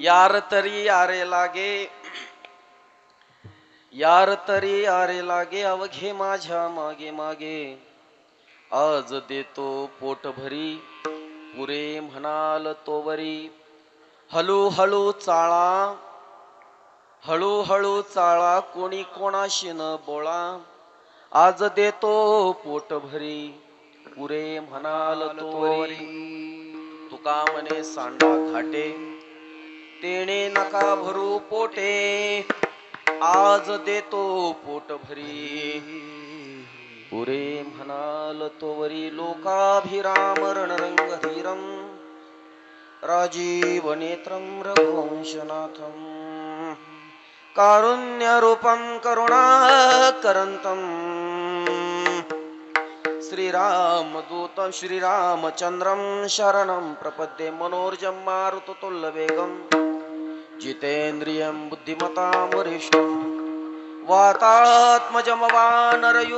यार तरी आरे लागे, यार तरी आरे लागे, अवघे माझ्या मागे मागे. आज देतो पोट भरी, पुरे म्हणाल तोवरी. हळूहळू चाळा, हळूहळू चाळा, कोणी कोणाशी न बोळा. आज देतो पोट भरी, पुरे म्हणाल तोवरी. तुका म्हणे सांडा घाटे, तेणे नका भरू पोटे. आज देतो पोट भरी, पुरे म्हणाल तोवरी. लोकाभिराम रणरंग धीरम, राजीव नेत्रम रघुवंशनाथम. कारुण्यरूपं करुणाकरंतं, श्रीरामदूतं श्रीरामचंद्रं शरणं प्रपद्ये. मनोर्जं मारुततुल्यवेगं, जितेन्द्रियं बुद्धिमतां वरिष्ठं. वातात्मजं वानरयूथमुख्यं,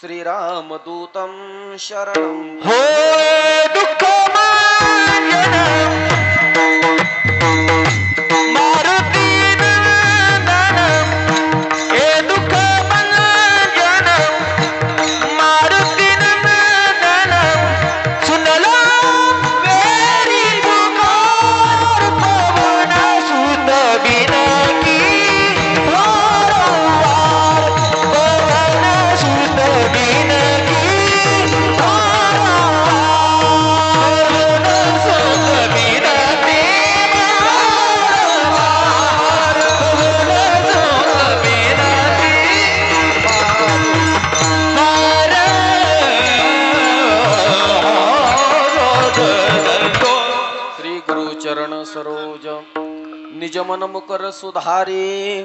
श्रीरामदूतं शरणं. हो दुःख मारुती नंदन, हे दुःख भंजन मारुती नंदन. सुनला वेरी पुकार, पवन सुत बिनकी वारंवार. पवन सुत बिनकी वारंवार. पवन सुत बिनती वारंवार. पवन सुत बिनती श्री गुरु चरण सरोज, निज मन मुकर सुधारी.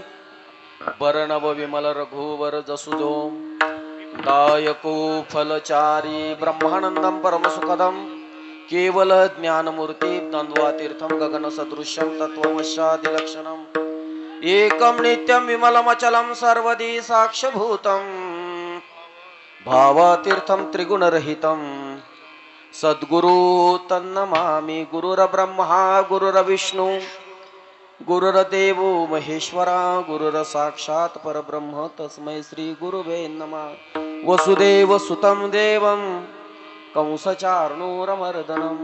बरनव विमल रघुवर जसुजो, दायको फलचारी. ब्रह्मानंदं परम सुखदं, केवल ज्ञानमूर्ति. द्वंद्वातीर्थं गगन सदृश्यं, तत्त्वमस्यादिलक्षणम्. एकं नित्यं विमलमचलं, सर्वदी साक्षभूतं. भावातीर्थं त्रिगुणरहितं, सद्गुरु तन्नमामि. गुरुर्ब्रह्मा गुरुर्विष्णु, गुरुर्देवो महेश्वरा. गुरुर्साक्षात् परब्रह्म, तस्मै श्री गुरुवे नमः. वसुदेव सुतं देवं, कंसचार्णूरमर्दनं.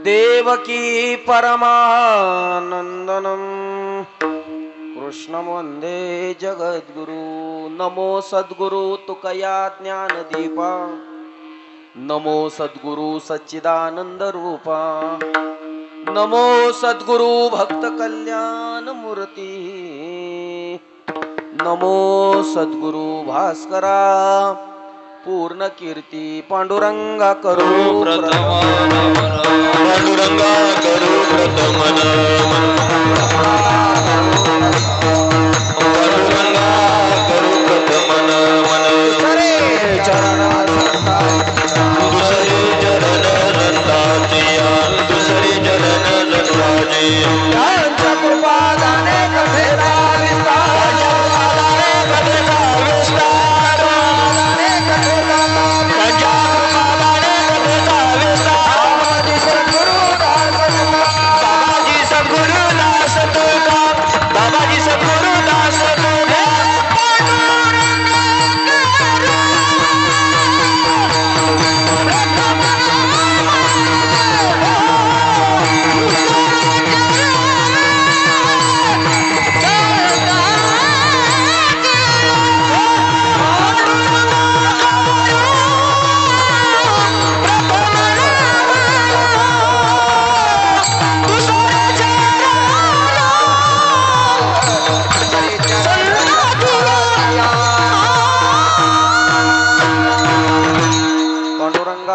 देवकी परमानन्दनं, कृष्णं वन्दे जगद्गुरु. नमो सद्गुरु तुकया ज्ञानदीपा, नमो सद्गुरु सच्चिदानंद रूपा. नमो सद्गुरु भक्त कल्याण मूर्ती. नमो सद्गुरु भास्करा पूर्ण कीर्ती. पांडुरंगा करू प्रथम नमन, पांडुरंगा करू प्रथम नमन. पांडुरंगा करू प्रथम नमन. दुसरे चरण रंदाचिया, दुसरे चरण रंदाचिया. त्यांच्या कृपादाने कथेला विस्तार, कथेला विस्तार. त्यांच्या कृपादाने कथेला विस्तार. बाबाजी सद्गुरुदास तुका, बाबाजी सद्गुरुदास तुका.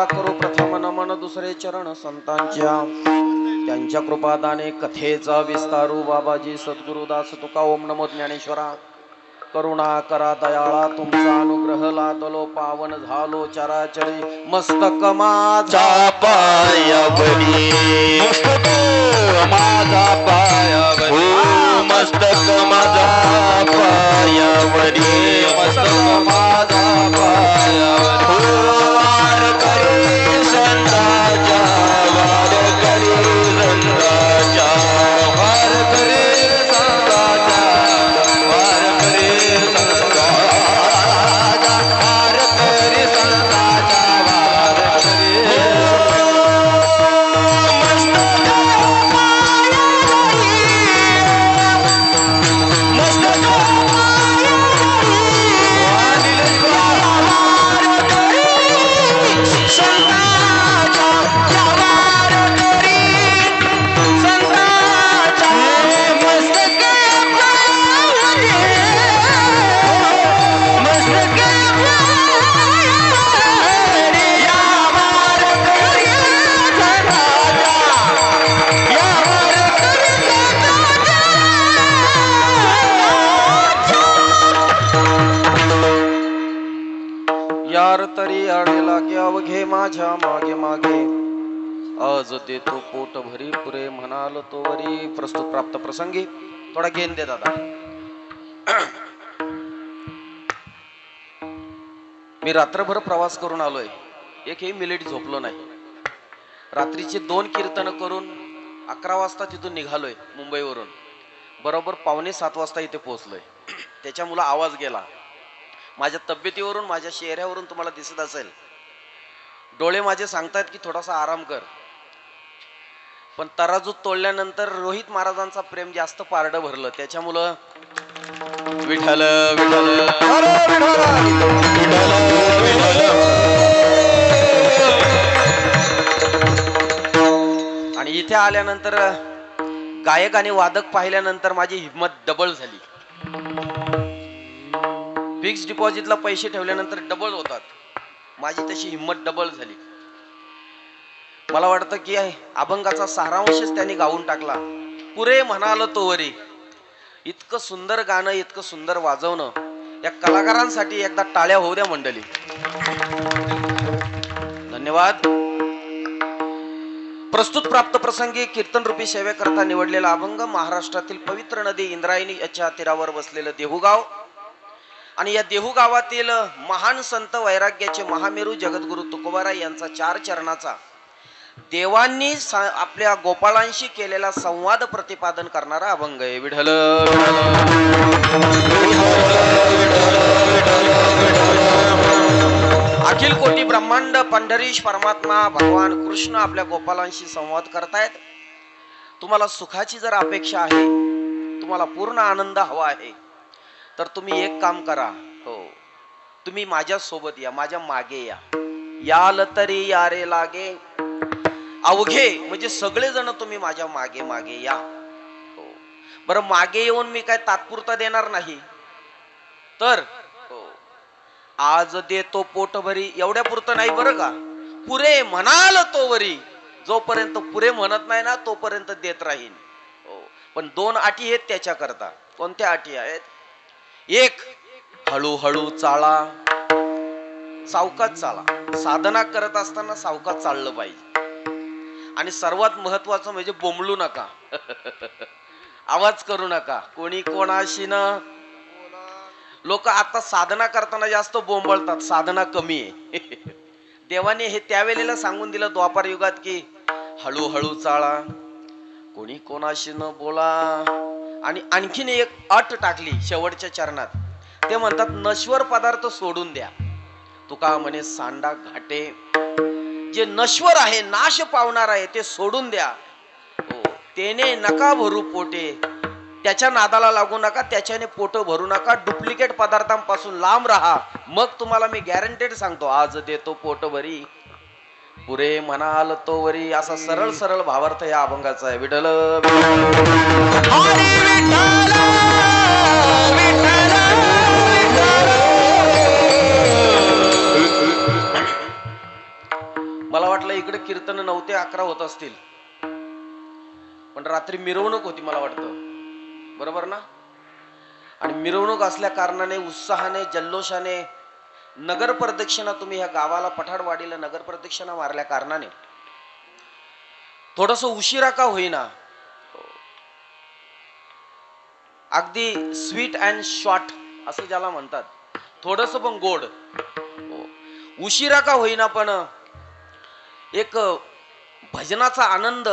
करू प्रथम नमन. दुसरे चरण संतांच्या, त्यांच्या कृपादाने कथेचा विस्तारू. बाबाजी सद्गुरुदास तुका. ओम नमो ज्ञानेश्वरा. करुणा करा दयाळा, तुमचा अनुग्रह लादलो पावन झालो चराचरी. मस्तक माझा पायावरी, मस्तक माझा पायावरी. मस्तक माझा पायावरी, मस्तक माझा पायावरी. वार करे संताच्या, वार अवघे माझ्या मागे मागे आज देतो पोट भरी पुरे म्हणाल तो वरी. प्रस्तुत प्राप्त प्रसंगी थोडा गेन दे दादा. मी रात्रभर प्रवास करून आलोय, एकही मिनिट झोपलो नाही. रात्रीचे 2 कीर्तन करून 11 वाजता तिथून निघालोय मुंबईवरून. बरोबर 6:45 वाजता इथे पोहोचलोय. त्याच्यामुळे आवाज गेला. माझ्या तब्येतीवरून, माझ्या चेहऱ्यावरून तुम्हाला दिसत असेल, डोळे माझे सांगतायत की थोडासा आराम कर. पण तराजू तोडल्यानंतर रोहित महाराजांचा प्रेम जास्त पारडं भरलं. त्याच्यामुळं विठ्ठल विठ्ठल आणि इथे आल्यानंतर गायक आणि वादक पाहिल्यानंतर माझी हिंमत डबल झाली. फिक्स डिपॉझिटला पैसे ठेवल्यानंतर डबल होतात, माझी तशी हिंमत डबल झाली. मला वाटतं की अभंगाचा सारांशच त्यांनी गाऊन टाकला. पुरे म्हणाल तो वरी. इतकं सुंदर गाणं, इतकं सुंदर वाजवणं, या कलाकारांसाठी एकदा टाळ्या होऊ द्या मंडळी. धन्यवाद. प्रस्तुत प्राप्त प्रसंगी कीर्तन रूपी सेवेकरता निवडलेला अभंग महाराष्ट्रातील पवित्र नदी इंद्रायणी याच्या तीरावर बसलेलं देहूगाव आणि या देहू गावातील महान संत वैराग्याचे महामेरू जगद्गुरु तुकोबाराय यांचा 4 चरणाचा देवांनी आपल्या गोपाळांशी केलेला संवाद प्रतिपादन करणारा अभंग आहे. विठ्ठल अखिल कोटी ब्रह्मांड पंढरीश परमात्मा भगवान कृष्ण आपल्या गोपालांशी संवाद करतायत. तुम्हाला सुखाची जर अपेक्षा आहे, तुम्हाला पूर्ण आनंद हवा आहे, तर तुम्ही एक काम करा. हो, तुम्ही माझ्या सोबत या, माझ्या मागे या. याल तरी यारे लागे अवघे, म्हणजे सगळेजण तुम्ही माझ्या मागे मागे या. हो, बरं मागे येऊन मी काय तात्पुरता देणार नाही, तर आज देतो पोट भरी एवढ्या पुरतं नाही बरं का. पुरे म्हणाल तो वरी. जोपर्यंत पुरे म्हणत नाही ना तोपर्यंत देत राहीन. हो, पण 2 अटी आहेत त्याच्याकरता. कोणत्या अटी आहेत? एक, हळूहळू चाला, सावकाश चाला. साधना करत असताना सावकाश चाललं पाहिजे. आणि सर्वात महत्वाचं म्हणजे बोंबलू नका. आवाज करू नका. कोणी कोणाशी न. लोक आता साधना करताना जास्त बोंबळतात, साधना कमी आहे. देवाने हे त्यावेळेला सांगून दिलं द्वापार युगात की हळूहळू चाळा, कोणी कोणाशी न बोला. आणि आणखीन एक अट टाकली शेवटच्या चरणात. ते म्हणतात नश्वर पदार्थ सोडून द्या. तुका म्हणे सांडा घाटे, जे नश्वर आहे, नाश पावणार आहे, ते सोडून द्या. हो, तेने नका भरू पोटे. त्याच्या नादाला लागू नका, त्याच्याने पोट भरू नका. डुप्लिकेट पदार्थांपासून लांब राहा. मग तुम्हाला मी गॅरंटेड सांगतो, आज देतो पोट भरी पुरे म्हणाल तो वरी. असा सरळ सरळ भावार्थ या अभंगाचा आहे. विठ्ठल मला वाटलं इकडे कीर्तन 9 ते 11 होत असतील, पण रात्री मिरवणूक होती मला वाटतं. बरोबर ना? आणि मिरवणूक असल्या कारणाने उत्साहाने जल्लोषाने नगर प्रदक्षिणा, तुम्ही ह्या गावाला पठाडवाडीला नगर प्रदक्षिणा मारल्या कारणाने थोडस उशिरा का होईना, अगदी स्वीट अँड शॉर्ट असं ज्याला म्हणतात, थोडस पण गोड, उशिरा का होईना पण एक भजनाचा आनंद,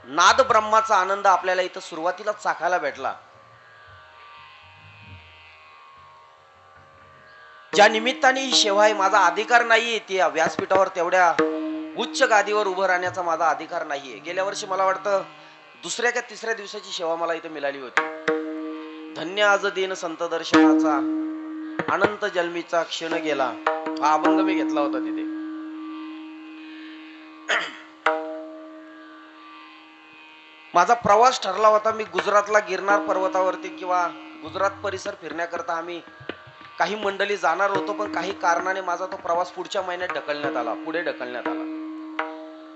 नाद ब्रह्माचा आनंद आपल्याला इथं सुरुवातीला चाखायला भेटला. ज्या निमित्ताने ही सेवा आहे, माझा अधिकार नाहीये ती व्यासपीठावर तेवढ्या उच्च गादीवर उभं राहण्याचा माझा अधिकार नाहीये. गेल्या वर्षी मला वाटतं 2ऱ्या का 3ऱ्या दिवसाची सेवा मला इथे मिळाली होती. धन्य आज दिन संत दर्शनाचा, अनंत जन्मीचा क्षण गेला. हा अभंग मी घेतला होता तिथे. माझा प्रवास ठरला होता, मी गुजरातला गिरनार पर्वतावरती किंवा गुजरात परिसर फिरण्याकरता आम्ही काही मंडळी जाणार होतो, पण काही कारणाने माझा तो प्रवास पुढच्या महिन्यात ढकलण्यात आला, पुढे ढकलण्यात आला.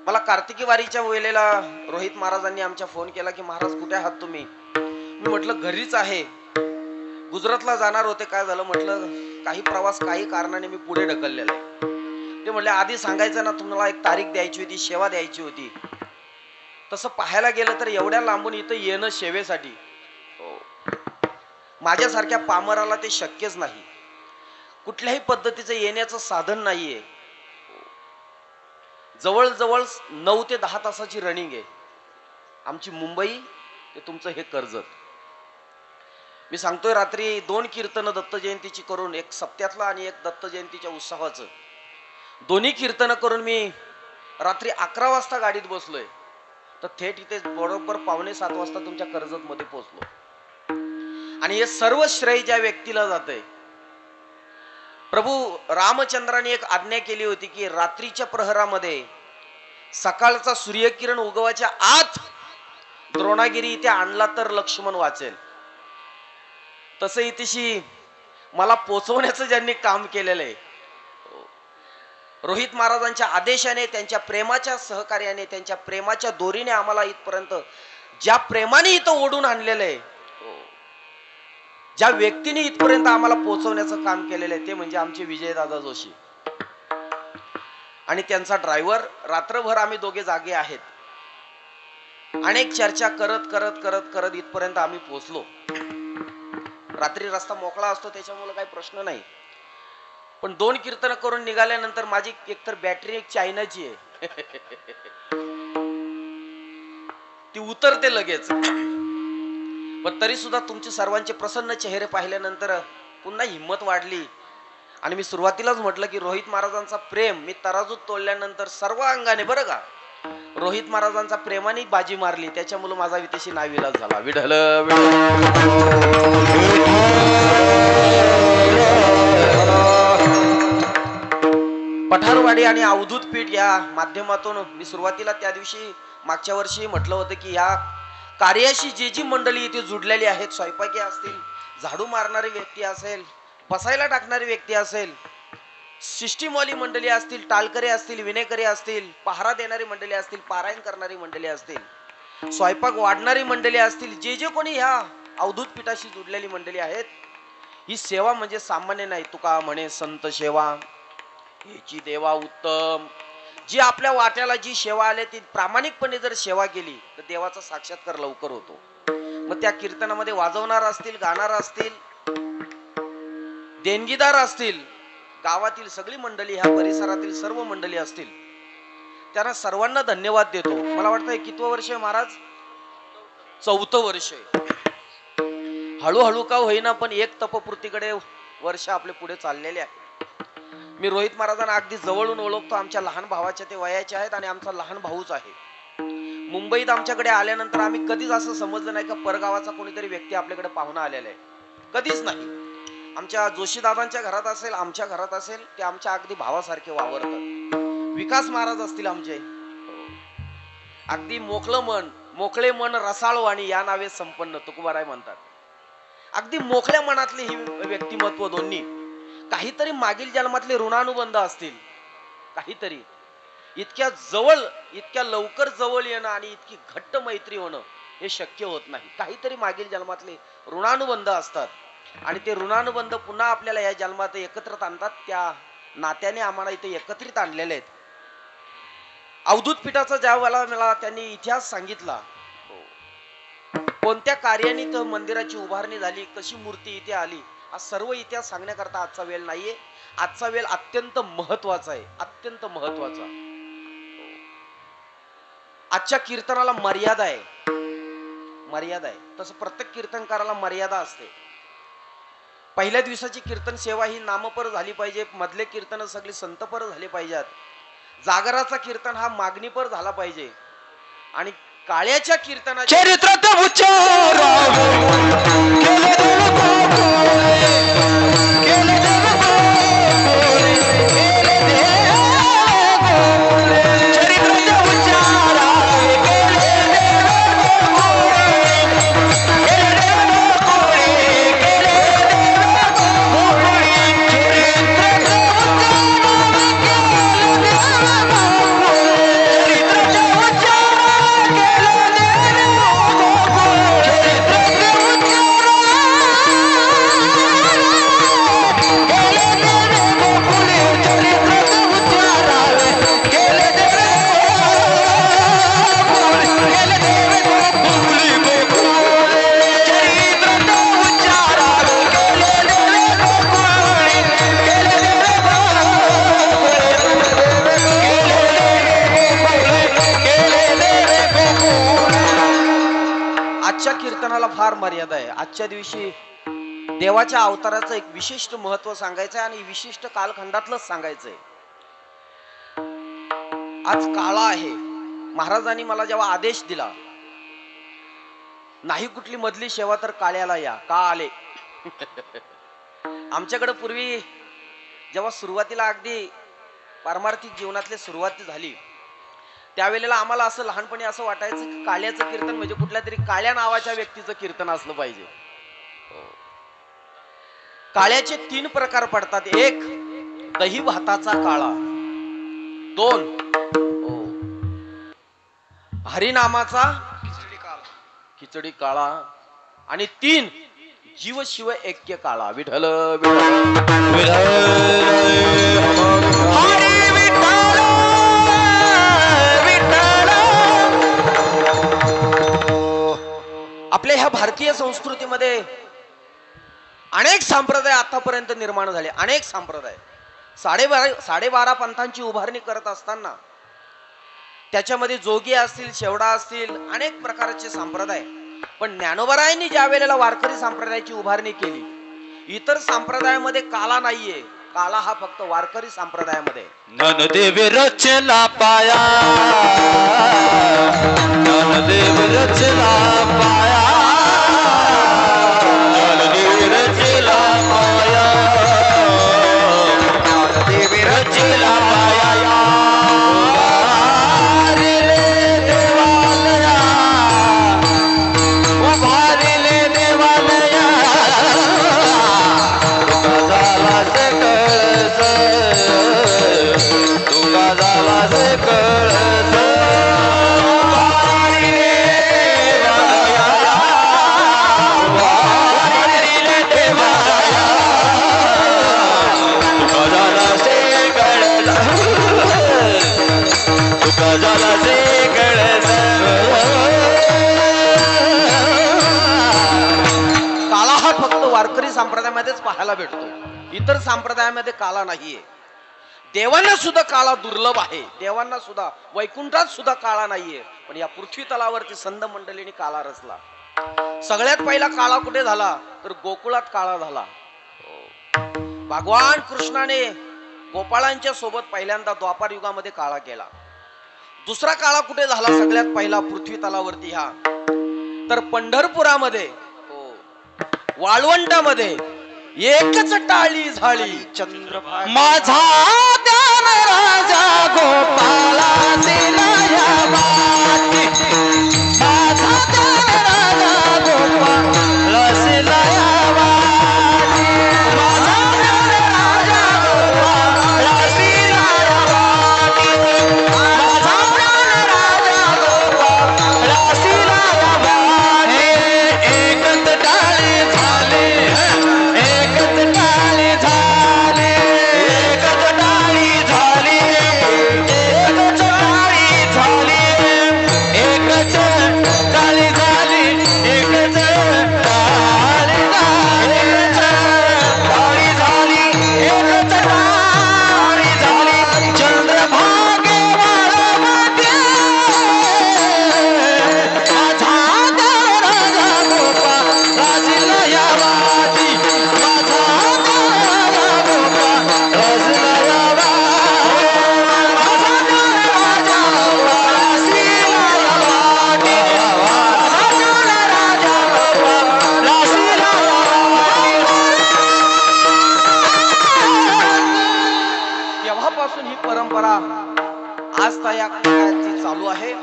मला कार्तिकी वारीच्या वेळेला रोहित महाराजांनी आमच्या फोन केला की महाराज कुठे आहात तुम्ही? मी म्हटलं घरीच आहे, गुजरातला जाणार होते. काय झालं म्हटलं, काही प्रवास काही कारणाने मी पुढे ढकललेला आहे. ते म्हणले आधी सांगायचं ना, तुम्हाला एक तारीख द्यायची होती, सेवा द्यायची होती. तसं पाहायला गेलं तर एवढ्या लांबून इथं येणं सेवेसाठी माझ्यासारख्या पामराला ते शक्यच नाही. कुठल्याही पद्धतीचं येण्याचं साधन नाहीये. जवळजवळ 9 ते 10 तासाची रनिंग आहे आमची. मुंबई ते तुमचं हे कर्जत. मी सांगतोय रात्री 2 कीर्तन दत्त जयंतीची करून, एक सप्त्यातलं आणि एक दत्त जयंतीच्या उत्सवाचं, दोन्ही कीर्तन करून मी रात्री 11 वाजता गाडीत बसलोय, तर थेट इथे बरोबर 6:45 वाजता तुमच्या कर्जत मध्ये पोहोचलो. आणि हे सर्व श्रेय ज्या व्यक्तीला जातंय, प्रभू रामचंद्राने एक आज्ञा केली होती की रात्रीच्या प्रहरामध्ये सकाळचा सूर्यकिरण उगवायच्या आत द्रोणागिरी इथे आणला तर लक्ष्मण वाचेल. तसं इथेशी मला पोचवण्याचं ज्यांनी काम केलेलं आहे, रोहित महाराजांच्या आदेशाने, त्यांच्या प्रेमाच्या सहकार्याने, त्यांच्या प्रेमाच्या दोरीने आम्हाला इथपर्यंत, ज्या प्रेमाने इथं ओढून आणलेलं आहे, ज्या व्यक्तीने इथपर्यंत आम्हाला पोहोचवण्याचं काम केलेलं आहे, ते म्हणजे आमचे विजयदादा जोशी आणि त्यांचा ड्रायव्हर. रात्रभर आम्ही दोघे जागे आहेत. अनेक चर्चा करत करत करत करत इथपर्यंत आम्ही पोहोचलो. रात्री रस्ता मोकळा असतो त्याच्यामुळे काही प्रश्न नाही. पण 2 कीर्तन करून निघाल्यानंतर माझी एकतर बॅटरी एक चायनाची आहे ती उतरते लगेच. पण तरी सुद्धा तुमचे सर्वांचे प्रसन्न चेहरे पाहिल्यानंतर पुन्हा हिंमत वाढली. आणि मी सुरुवातीलाच म्हटलं की रोहित महाराजांचा प्रेम मी तराजूत तोडल्यानंतर सर्व अंगाने, बरं का, रोहित महाराजांचा प्रेमाने बाजी मारली. त्याच्यामुळे माझा विदेशी नाविलाज झाला. विढल पठारवाडी आणि अवधूत पीठ या माध्यमातून मी सुरुवातीला त्या दिवशी मागच्या वर्षी म्हटलं होतं की या कार्याशी जी जी मंडळी इथे जुडलेली आहेत, स्वयंपाकी असतील, झाडू मारणारी व्यक्ती असेल, बसायला टाकणारी व्यक्ती असेल, सिस्टीमवाली मंडळी असतील, टालकरे असतील, विनेकरे असतील, पहारा देणारी मंडळी असतील, पारायण करणारी मंडळी असतील, स्वयंपाक वाढणारी मंडळी असतील, जे जे कोणी ह्या अवधूत पीठाशी जुडलेली मंडळी आहेत, ही सेवा म्हणजे सामान्य नाही. तुका म्हणे संत सेवा ह्याची देवा उत्तम. जी आपल्या वाट्याला जी सेवा आली ती प्रामाणिकपणे जर सेवा केली तर देवाचा साक्षात्कार लवकर होतो. मग त्या कीर्तनामध्ये वाजवणार असतील, गाणार असतील, देणगीदार असतील, गावातील सगळी मंडळी, ह्या परिसरातील सर्व मंडळी असतील, त्यांना सर्वांना धन्यवाद देतो. मला वाटतं कितवं वर्ष आहे महाराज? 4थं वर्ष आहे. हळूहळू का होईना पण एक तपपूर्तीकडे वर्ष आपले पुढे चाललेले आहे. मी रोहित महाराजांना अगदी जवळून ओळखतो. आमच्या लहान भावाच्या ते वयाचे आहेत आणि आमचा लहान भाऊच आहे. मुंबईत आमच्याकडे आल्यानंतर आम्ही कधीच असं समजलं नाही का परगावाचा कोणीतरी व्यक्ती आपल्याकडे पाहुणा आलेला आहे. कधीच नाही. आमच्या जोशीदादांच्या घरात असेल, आमच्या घरात असेल, ते आमच्या अगदी भावासारखे वावरतात. विकास महाराज असतील आमचे, अगदी मोकळे मन रसाळवाणी या नावे संपन्न तुकोबाराय म्हणतात. अगदी मोकळ्या मनातली ही व्यक्तिमत्व दोन्ही. काहीतरी मागील जन्मातले ऋणानुबंध असतील, काहीतरी इतक्या जवळ, इतक्या लवकर जवळ येणं आणि इतकी घट्ट मैत्री होणं हे शक्य होत नाही. काहीतरी मागील जन्मातले ऋणानुबंध असतात आणि ते ऋणानुबंध पुन्हा आपल्याला या जन्मात एकत्रित आणतात. त्या नात्याने आम्हाला इथे एकत्रित आणलेले आहेत. अवधूत पीठाचा ज्या वेळेला मला त्यांनी इतिहास सांगितला, कोणत्या कार्याने तर मंदिराची उभारणी झाली, कशी मूर्ती इथे आली, हा सर्व इतिहास सांगण्याकरता आजचा वेळ नाहीये. आजचा वेळ अत्यंत महत्वाचा आहे, अत्यंत महत्वाचा. आजच्या कीर्तनाला मर्यादा आहे, मर्यादा आहे. तसं प्रत्येक कीर्तनकाराला मर्यादा असते. पहिल्या दिवसाची कीर्तन सेवा ही नामपर झाली पाहिजे, मधले कीर्तन सगळी संतपर झाले पाहिजेत, जागराचा कीर्तन हा मागणीपर झाला पाहिजे आणि काळ्याच्या कीर्तनाच्या चरित्रात उच्चार कीर्तनाला फार मर्यादा आहे. आजच्या दिवशी देवाच्या अवताराचं एक विशिष्ट महत्व सांगायचंय आणि विशिष्ट कालखंडातलंच सांगायचंय. आज काळा आहे. महाराजांनी मला जेव्हा आदेश दिला, नाही कुठली मधली सेवा तर काळ्याला या, का आले? आमच्याकडे पूर्वी जेव्हा सुरुवातीला अगदी पारमार्थिक जीवनातली सुरुवात झाली, त्यावेळेला आम्हाला असं लहानपणी असं वाटायचं की काळ्याचं कीर्तन म्हणजे कुठल्या तरी काळ्या नावाच्या व्यक्तीचं कीर्तन असलं पाहिजे. काळ्याचे 3 प्रकार पडतात. 1 दही भाताचा काळा, 2 हरिनामाचा खिचडी काळा आणि 3 जीव शिव ऐक्य काळा. विठ्ठल आपल्या ह्या भारतीय संस्कृतीमध्ये अनेक संप्रदाय आतापर्यंत निर्माण झाले. अनेक संप्रदाय 12.5 पंथांची उभारणी करत असताना त्याच्यामध्ये जोगी असतील, शेवडा असतील, अनेक प्रकारचे संप्रदाय. पण ज्ञानोबरायांनी ज्या वेळेला वारकरी संप्रदायाची उभारणी केली, इतर संप्रदायामध्ये काला नाहीये. काला हा फक्त वारकरी संप्रदायामध्ये. ज्ञानदेव रचला पाया, ज्ञानदेव रचला पाया, ज्ञानदेव रचला पाया, ज्ञानदेव रचला पाया. काला हा फक्त वारकरी संप्रदायामध्येच पाहायला भेटतो. इतर संप्रदायामध्ये काला नाहीये. देवांना सुद्धा काळा दुर्लभ आहे. देवांना सुद्धा वैकुंठात सुद्धा काळा नाहीये. पण या पृथ्वी तलावरती संत मंडळींनी काळा रचला. सगळ्यात पहिला काळा कुठे झाला तर गोकुळात काळा झाला. भगवान कृष्णाने गोपाळांच्या सोबत पहिल्यांदा द्वापार युगामध्ये काळा केला. दुसरा काळा कुठे झाला सगळ्यात पहिला पृथ्वी तलावरती ह्या तर पंढरपुरामध्ये, वाळवंटामध्ये एकच टाळी झाली चंद्रभागा. माझा ध्यान राजा गोपाला दिलाया बाती, माझा ध्यान राजा गोपाला दिलाया बाती, माझा ध्यान राजा गोपाला दिलाया बाती, माझा ध्यान राजा गोपाला दिलाया बाती. एकच टाळी झाली, एकच टाळी झाली, एकच टाळी झाली, एकच टाळी झाली, एकच टाळी झाली, एकच टाळी झाली, टाळी झाली, एकच टाळी झाली. चंद्रभागे वाळवंटे माझा ध्यान राजा गोपाला दिलाया बाती, माझा ध्यान राजा गोपाला दिलाया बाती, माझा ध्यान राजा गोपाला दिलाया बाती, माझा ध्यान राजा गोपाला दिलाया बाती. तेव्हापासून ही परंपरा आज या काळाची चालू आहे.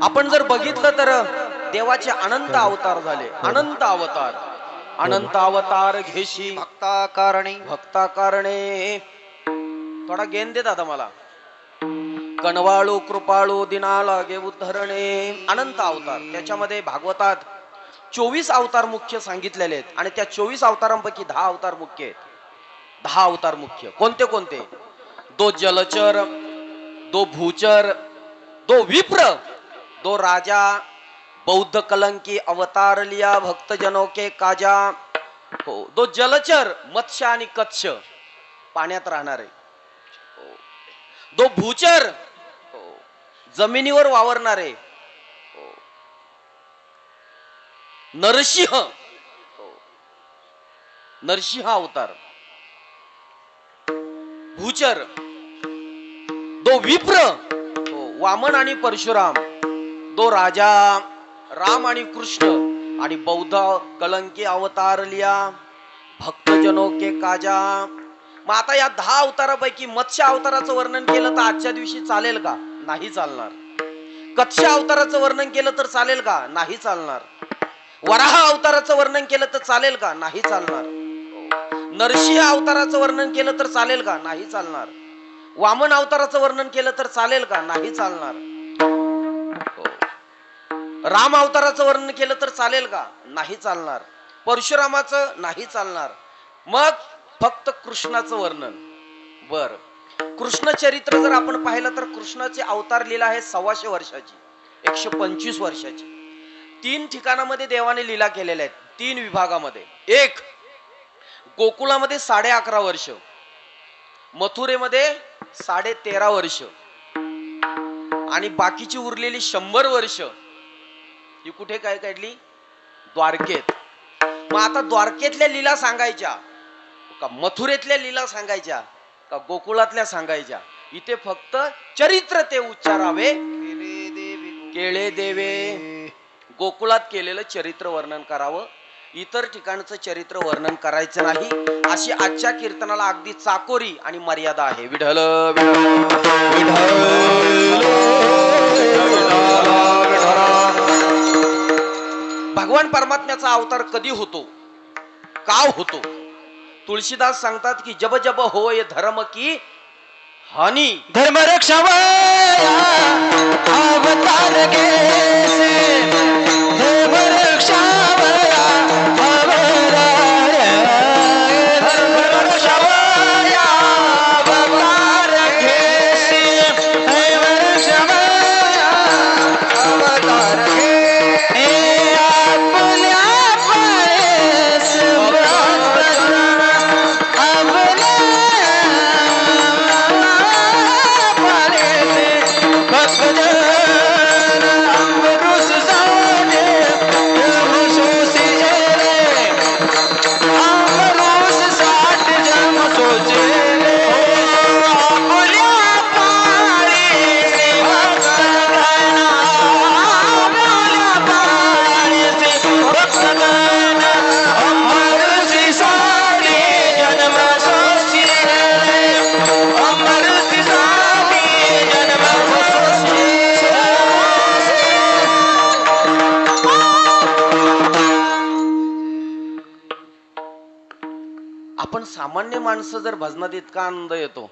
आपण जर बघितलं तर देवाचे अनंत अवतार झाले. अनंत अवतार, अनंत अवतार घेशी भक्ता कारणी भक्ता कारणे. थोडा गेन दे दादा मला. कणवाळू कृपाळू दिनाला गे उद्धरणे. अनंत अवतार. त्याच्यामध्ये भागवतात 24 अवतार मुख्य सांगितलेले आहेत आणि त्या 24 अवतारांपैकी 10 अवतार मुख्य आहेत. 10 अवतार मुख्य कोणते कोणते? 2 जलचर, 2 भूचर, 2 विप्र, 2 राजा, बौद्ध कलंकी अवतार लिया भक्त जनों के काजा. हो, 2 जलचर मत्स्य आणि कच्छ पाण्यात राहणारे. 2 भूचर जमिनीवर वावरणारे. नरसिंह, नरसिंह अवतार, भूचर, दो विप्र, वामन आणि परशुराम, दो राजा राम आणि कृष्ण, आणि बौद्ध कलंकी अवतार लिया भक्त जनों के काजा. मग आता या 10 अवतारापैकी मत्स्य अवताराचं वर्णन केलं तर आजच्या दिवशी चालेल का? नाही चालणार. कत्स्य अवताराचं वर्णन केलं तर चालेल का? नाही चालणार. वराह अवताराचं वर्णन केलं तर चालेल का? नाही चालणार. नरसिंह अवताराचं वर्णन केलं तर चालेल का? नाही चालणार. वामन अवताराचं वर्णन केलं तर चालेल का? नाही चालणार. राम अवताराचं वर्णन केलं तर चालेल का? नाही चालणार. परशुरामाचं नाही चालणार. मग फक्त कृष्णाचं वर्णन. बर, कृष्ण चरित्र जर आपण पाहिलं तर कृष्णाची अवतार लीला आहे 125 वर्षाची, 125 वर्षाची. 3 ठिकाणामध्ये देवाने लीला केलेल्या आहेत, 3 विभागामध्ये. एक, गोकुळामध्ये 11.5 वर्ष, मथुरेमध्ये 13.5 वर्ष, आणि बाकीची उरलेली 100 वर्ष ही कुठे काय काढली? द्वारकेत. मग आता द्वारकेतल्या लीला सांगायच्या का मथुरेतल्या लीला सांगायच्या का गोकुळातल्या सांगायच्या? इथे फक्त चरित्र ते उच्चारावे. केळे देवे, गोकुळात केलेलं चरित्र वर्णन करावं, इतर ठिकाणचं चरित्र वर्णन करायचं नाही. अशी आजच्या कीर्तनाला अगदी चाकोरी आणि मर्यादा आहे. विठ्ठल भगवान परमात्म्याचा अवतार कधी होतो, का होतो? तुळशीदास सांगतात की जब जब होय धर्म की हानी, धर्म रक्षावया अवतार घेसे, धर्म रक्षावया अवतार, धर्म रक्षावया अवतार घेसे, धर्म रक्षावया अवतार घेसे. आपल्या पायस आपण सामान्य माणसं जर भजनात इतका आनंद येतो,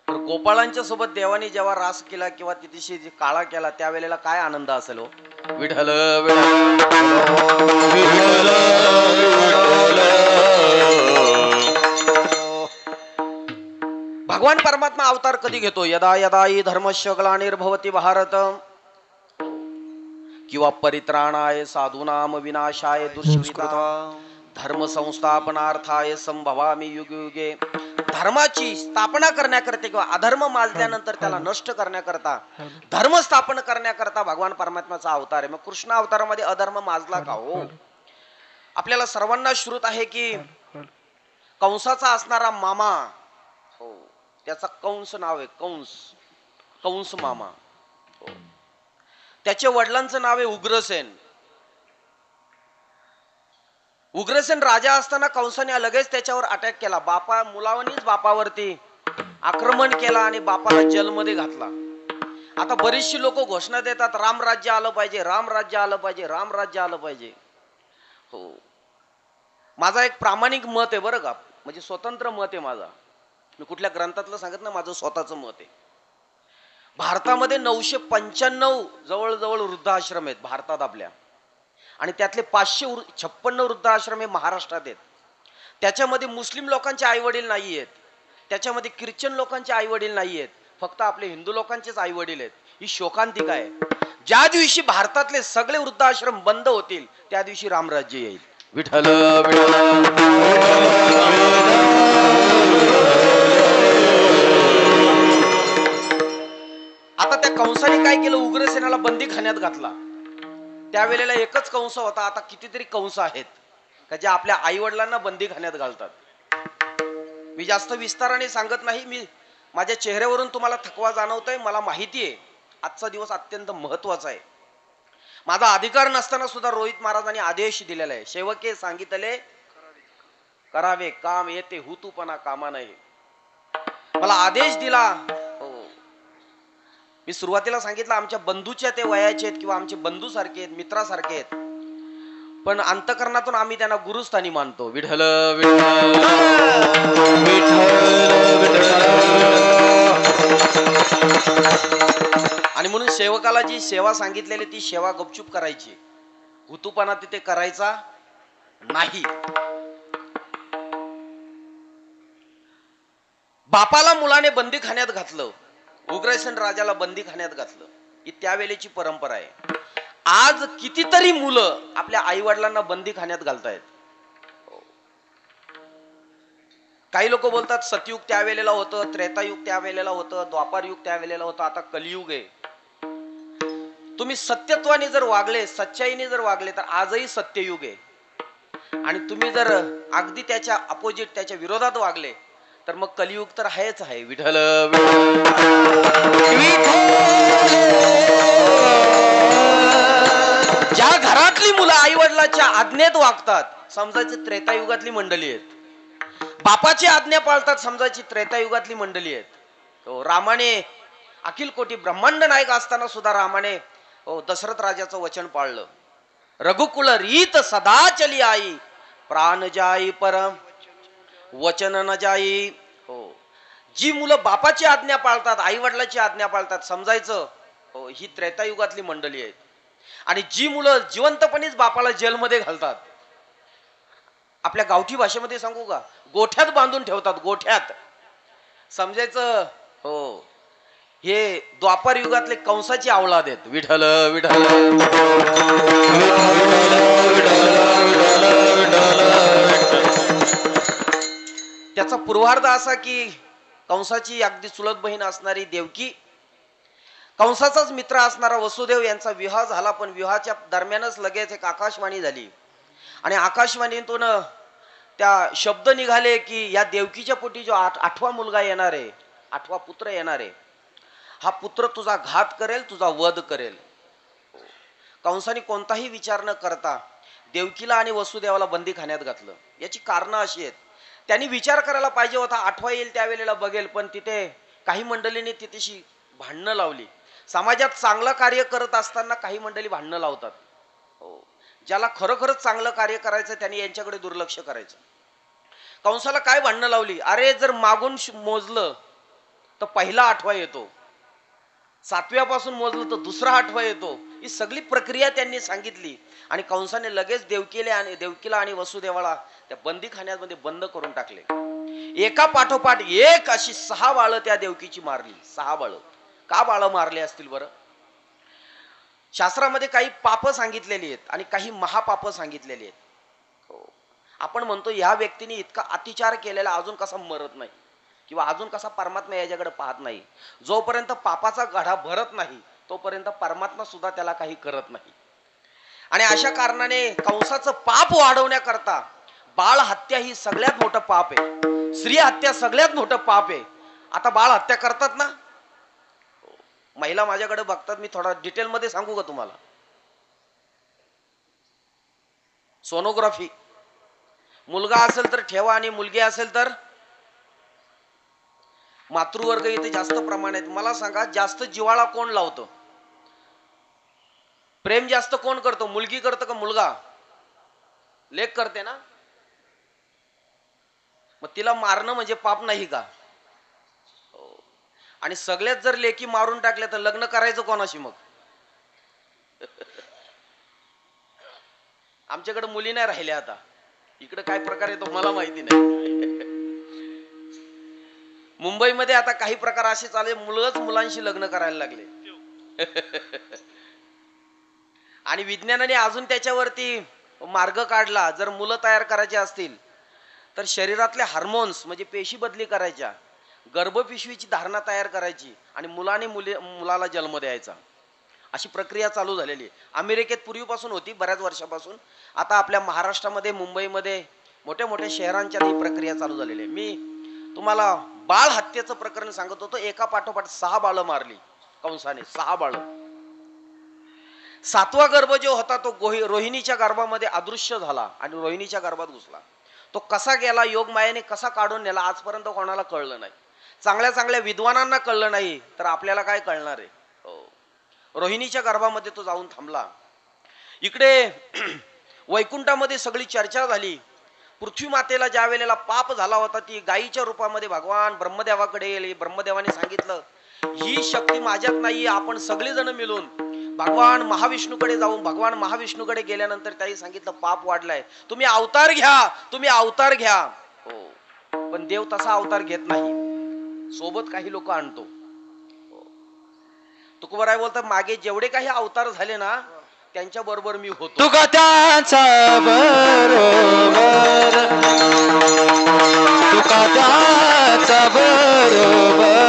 तर गोपाळांच्या सोबत देवानी जेव्हा रास केला किंवा तिथेशी काळा केला त्यावेळेला काय आनंद असेल हो? विठ्ठल भगवान परमात्मा अवतार कधी घेतो? यदा यदा हि धर्मस्य ग्लानिर्भवति भारत, किंवा परित्राणाय साधूनाम विनाशाय दुष्कृता धर्म संस्थापनार्थाय संभवामी युगे युगे. धर्माची स्थापना करण्याकरता किंवा अधर्म माजल्यानंतर त्याला नष्ट करण्याकरता, धर्म स्थापन करण्याकरता भगवान परमात्म्याचा अवतार आहे. मग कृष्ण अवतारामध्ये अधर्म माजला का हो? आपल्याला सर्वांना श्रुत आहे की कंसाचा असणारा मामा, हो, त्याचा कंस नाव आहे, कंस, कंस मामा. हो, त्याच्या वडिलांचं नाव आहे उग्रसेन. उग्रसेन राजा असताना कंसाने लगेच त्याच्यावर अटॅक केला. मुलावानीच बापावरती आक्रमण केला आणि बापाला जेलमध्ये घातला. आता बरीचशी लोक घोषणा देतात राम राज्य आलं पाहिजे, राम राज्य आलं पाहिजे, राम राज्य आलं पाहिजे. हो, माझा एक प्रामाणिक मत आहे बरं का, म्हणजे स्वतंत्र मत आहे माझा. मी कुठल्या ग्रंथातलं सांगत ना, माझं स्वतःचं मत आहे. भारतामध्ये 995 जवळजवळ वृद्धाश्रम आहेत भारतात आपल्या, आणि त्यातले 556 वृद्धाश्रम हे महाराष्ट्रात आहेत. त्याच्यामध्ये मुस्लिम लोकांचे आई वडील नाही आहेत, त्याच्यामध्ये ख्रिश्चन लोकांचे आई वडील नाही आहेत, फक्त आपले हिंदू लोकांचेच आई वडील आहेत. ही शोकांतिका आहे. ज्या दिवशी भारतातले सगळे वृद्धाश्रम बंद होतील त्या दिवशी रामराज्य येईल. विठ्ठल आता त्या कंसाने काय केलं? उग्रसेनाला बंदी खाण्यात घातला. त्यावेळेला एकच कंस होता, आता कितीतरी कंस आहेत का जे आपल्या आई वडिलांना बंदीखान्यात घालतात. मी जास्त विस्ताराने सांगत नाही, मी माझ्या चेहऱ्यावरून तुम्हाला थकवा जाणवतोय. मला माहिती आहे आजचा दिवस अत्यंत महत्वाचा आहे. माझा अधिकार नसताना सुद्धा रोहित महाराजांनी आदेश दिलेला आहे, सेवके सांगितले करावे काम येते हुतूपणा कामा नये. मला आदेश दिला. हो, मी सुरुवातीला सांगितलं आमच्या बंधूच्या ते वयाचे आहेत किंवा आमचे बंधू सारखे आहेत, मित्रासारखे आहेत, पण अंतकरणातून आम्ही त्यांना गुरुस्थानी मानतो. विठ्ठल विठ्ठल आणि म्हणून सेवकाला जी सेवा सांगितलेली ती सेवा गपचूप करायची, हुतूपणा तिथे करायचा नाही. बापाला मुलाने बंदीखान्यात घातलं, उग्रसेन राजाला बंदीखान्यात घातलं, ही त्यावेळेची परंपरा आहे. आज कितीतरी मुलं आपल्या आई वडिलांना बंदीखान्यात घालतायत. काही लोक बोलतात सतयुग त्यावेळेला होतं, त्रेतायुग त्यावेळेला होतं, द्वापार युग त्यावेळेला होतं, आता कलियुग आहे. तुम्ही सत्यत्वाने जर वागले, सच्चाईने जर वागले तर आजही सत्ययुग आहे. आणि तुम्ही जर अगदी त्याच्या अपोजिट, त्याच्या विरोधात वागले तर मग कलियुग तर आहेच आहे. विठ्ठल ज्या घरातली मुलं आई वडिलांच्या आज्ञेत वागतात समजायची त्रेतायुगातली मंडळी आहेत. बापाची आज्ञा पाळतात समजायची त्रेतायुगातली मंडळी आहेत. हो, रामाने अखिल कोटी ब्रह्मांड नायक असताना सुद्धा रामाने दशरथ राजाचं वचन पाळलं. रघुकुल रीत सदा चली आई, प्राण जाई परम वचन न जाई. हो, जी मुलं बापाची आज्ञा पाळतात, आई वडिलांची आज्ञा पाळतात समजायचं हो ही त्रेतायुगातली मंडळी आहेत. आणि जी मुलं जिवंतपणेच बापाला जेलमध्ये घालतात, आपल्या गावठी भाषेमध्ये सांगू का, गोठ्यात बांधून ठेवतात, गोठ्यात समजायचं हो हे द्वापार युगातले कंसाची अवलाद आहेत. विठ्ठल विठ्ठल त्याचा पूर्वार्ध असा की कंसाची अगदी चुलत बहीण असणारी देवकी, कंसाचाच मित्र असणारा वसुदेव यांचा विवाह झाला. पण विवाहाच्या दरम्यानच लगेच एक आकाशवाणी झाली आणि आकाशवाणीतून त्या शब्द निघाले की या देवकीच्या पोटी जो आठवा मुलगा येणार आहे, आठवा पुत्र येणार आहे, हा पुत्र तुझा घात करेल, तुझा वध करेल. कंसाने कोणताही विचार न करता देवकीला आणि वसुदेवाला बंदीखान्यात घातलं. याची कारणं अशी आहेत, त्यांनी विचार करायला पाहिजे होता आठवा येईल त्यावेळेला बघेल, पण तिथे काही मंडळींनी तिथेशी भांडणं लावली. समाजात चांगलं कार्य करत असताना काही मंडळी भांडणं लावतात. हो, ज्याला खरोखरच चांगलं कार्य करायचं त्यांनी यांच्याकडे दुर्लक्ष करायचं. कंसाला काय भांडणं लावली, अरे जर मागून मोजलं तर पहिला आठवा येतो, सातव्यापासून मोजलं तर दुसरा आठवा येतो, ही सगळी प्रक्रिया त्यांनी सांगितली. आणि कंसाने लगेच देवकीला आणि वसुदेवाला त्या बंदीखान्यामध्ये बंद करून टाकले. एका पाठोपाठ एक अशी 6 बाळं त्या देवकीची मारली. 6 बाळं. का बाळं मारले असतील बरं? शास्त्रामध्ये काही पाप सांगितलेली आहेत आणि काही महापाप सांगितलेली आहेत. हो, आपण म्हणतो या व्यक्तीने इतका अतिचार केलेला अजून कसा मरत नाही किंवा अजून कसा परमात्मा याच्याकडे पाहत नाही. जोपर्यंत पापाचा गढा भरत नाही तोपर्यंत परमात्मा सुद्धा त्याला काही करत नाही. आणि अशा कारणाने कंसाचं पाप वाढवण्याकरता बाळ हत्या ही सगळ्यात मोठं पाप आहे, स्त्री हत्या सगळ्यात मोठं पाप आहे. आता बाळ हत्या करतात ना महिला, माझ्याकडे बघतात, मी थोडा डिटेल मध्ये सांगू का तुम्हाला? सोनोग्राफी, मुलगा असेल तर ठेवा आणि मुलगी असेल तर मातृवर्ग इथे जास्त प्रमाणात. मला सांगा जास्त जिवाळा कोण लावतो, प्रेम जास्त कोण करतो, मुलगी करतो का मुलगा? लेक करते ना. मग तिला मारणं म्हणजे पाप नाही का? आणि सगळ्यात जर लेकी मारून टाकल्या तर लग्न करायचं कोणाशी मग? आमच्याकडे मुली नाही राहिल्या आता, इकडे काय प्रकार येतो मला माहिती नाही. मुंबईमध्ये आता काही प्रकार असे चालले, मुलंच मुलांशी लग्न करायला लागले. आणि विज्ञानाने अजून त्याच्यावरती मार्ग काढला. जर मुलं तयार करायची असतील तर शरीरातले हार्मोन्स म्हणजे पेशी बदली करायच्या, गर्भपिशवीची धारणा तयार करायची आणि मुलाला जन्म द्यायचा. अशी प्रक्रिया चालू झालेली आहे. अमेरिकेत पूर्वीपासून होती, बऱ्याच वर्षापासून. आता आपल्या महाराष्ट्रामध्ये, मुंबईमध्ये, मोठ्या मोठ्या शहरांच्या ही प्रक्रिया चालू झालेली आहे. मी तुम्हाला बाळ हत्येचं प्रकरण सांगत होतो. एका पाठोपाठ 6 बाळं मारली कंसाने, 6 बाळं. 7वा गर्भ जो होता तो रोहिणीच्या गर्भामध्ये अदृश्य झाला आणि रोहिणीच्या गर्भात घुसला. तो कसा गेला, योग मायेने कसा काढून नेला, आजपर्यंत कोणाला कळलं नाही. चांगल्या चांगल्या विद्वानांना कळलं नाही, तर आपल्याला काय कळणार आहे. रोहिणीच्या गर्भामध्ये तो जाऊन थांबला. इकडे वैकुंठामध्ये सगळी चर्चा झाली. पृथ्वी मातेला ज्या वेळेला पाप झाला होता, ती गायीच्या रूपामध्ये भगवान ब्रह्मदेवाकडे गेली. ब्रह्मदेवाने सांगितलं, ही शक्ती माझ्यात नाही, आपण सगळेजण मिळून भगवान महाविष्णूकडे जाऊन, भगवान महाविष्णूकडे गेल्यानंतर त्यांनी सांगितलं, पाप वाढलाय, तुम्ही अवतार घ्या, तुम्ही अवतार घ्या. हो, पण देव तसा अवतार घेत नाही, सोबत काही लोक आणतो. तुकोबाराय बोलतात, मागे जेवढे काही अवतार झाले ना, त्यांच्या बरोबर मी होतो. तुका त्याचा बरोबर, तुका त्याचा बरोबर,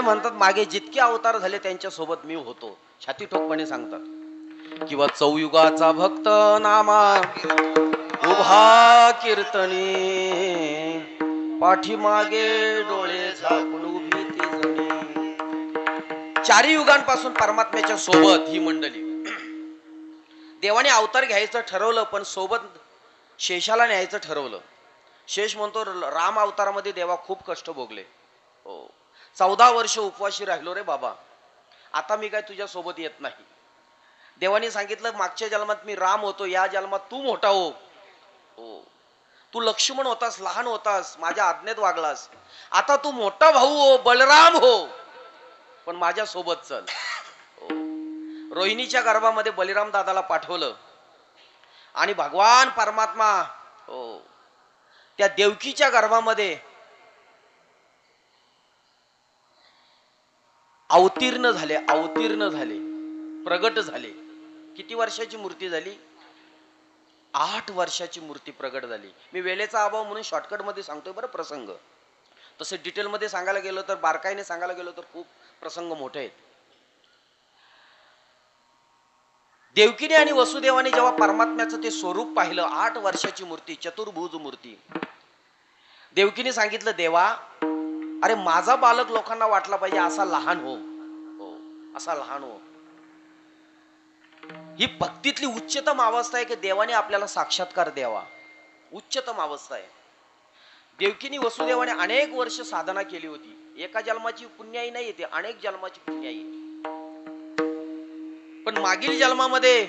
म्हणतात, मागे जितके अवतार झाले त्यांच्या सोबत मी होतो, छाती ठोकपणे सांगतात. किंवा चौयुगाचा भक्त नामा उभा कीर्तनी, पाठीमागे डोळे झाकून उभी ती जणी. 4 युगांपासून परमात्म्याच्या सोबत ही मंडळी. देवाने अवतार घ्यायचं ठरवलं, पण सोबत शेषाला न्यायचं ठरवलं. शेष म्हणतो, राम अवतारामध्ये देवा खूप कष्ट भोगले. हो, 14 वर्ष उपवाशी राहिलो रे बाबा, आता मी काय तुझ्या सोबत येत नाही. देवाने सांगितलं, मागच्या जन्मात मी राम होतो, या जन्मात तू मोठा हो. तू लक्ष्मण होतास, लहान होतास, माझ्या आज्ञेत वागलास, आता तू मोठा भाऊ हो, बलराम हो, पण माझ्या सोबत चल. रोहिणीच्या गर्भामध्ये बलिराम दादाला पाठवलं आणि भगवान परमात्मा त्या देवकीच्या गर्भामध्ये अवतीर्ण झाले, प्रगट झाले. किती वर्षाची मूर्ती झाली? 8 वर्षाची मूर्ती प्रगट झाली. मी वेळेचा अभाव म्हणून शॉर्टकट मध्ये सांगतोय बरं प्रसंग. तसे डिटेल मध्ये सांगायला गेलो तर, बारकाईने सांगायला गेलो तर खूप प्रसंग मोठे आहेत. देवकीने आणि वसुदेवाने जेव्हा परमात्म्याचं ते स्वरूप पाहिलं, 8 वर्षाची मूर्ती, चतुर्भुज मूर्ती, देवकीने सांगितलं, देवा, अरे माझा बालक लोकांना वाटला पाहिजे असा लहान हो, असा लहान हो. ही भक्तीतली उच्चतम अवस्था आहे की देवाने आपल्याला साक्षात्कार द्यावा. उच्चतम अवस्था आहे. देवकीने वसुदेवाने अनेक वर्ष साधना केली होती. एका जन्माची पुण्याई नाही येते, अनेक जन्माची पुण्याई. पण मागील जन्मामध्ये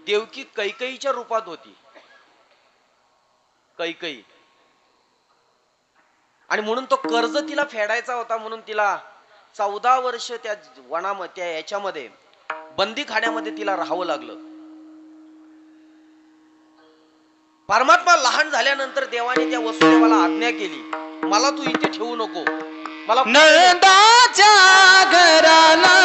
देवकी कैकेयीच्या रूपात होती. कैकेयी, आणि म्हणून तो कर्ज तिला फेडायचा होता, म्हणून तिला 14 वर्ष त्या वनामध्ये, त्या याच्यामध्ये बंदी खाण्यामध्ये तिला राहावं लागलं. परमात्मा लहान झाल्यानंतर देवाने त्या वसुदेवाला आज्ञा केली, मला तू इथे ठेवू नको, मला नंदाच्या घराला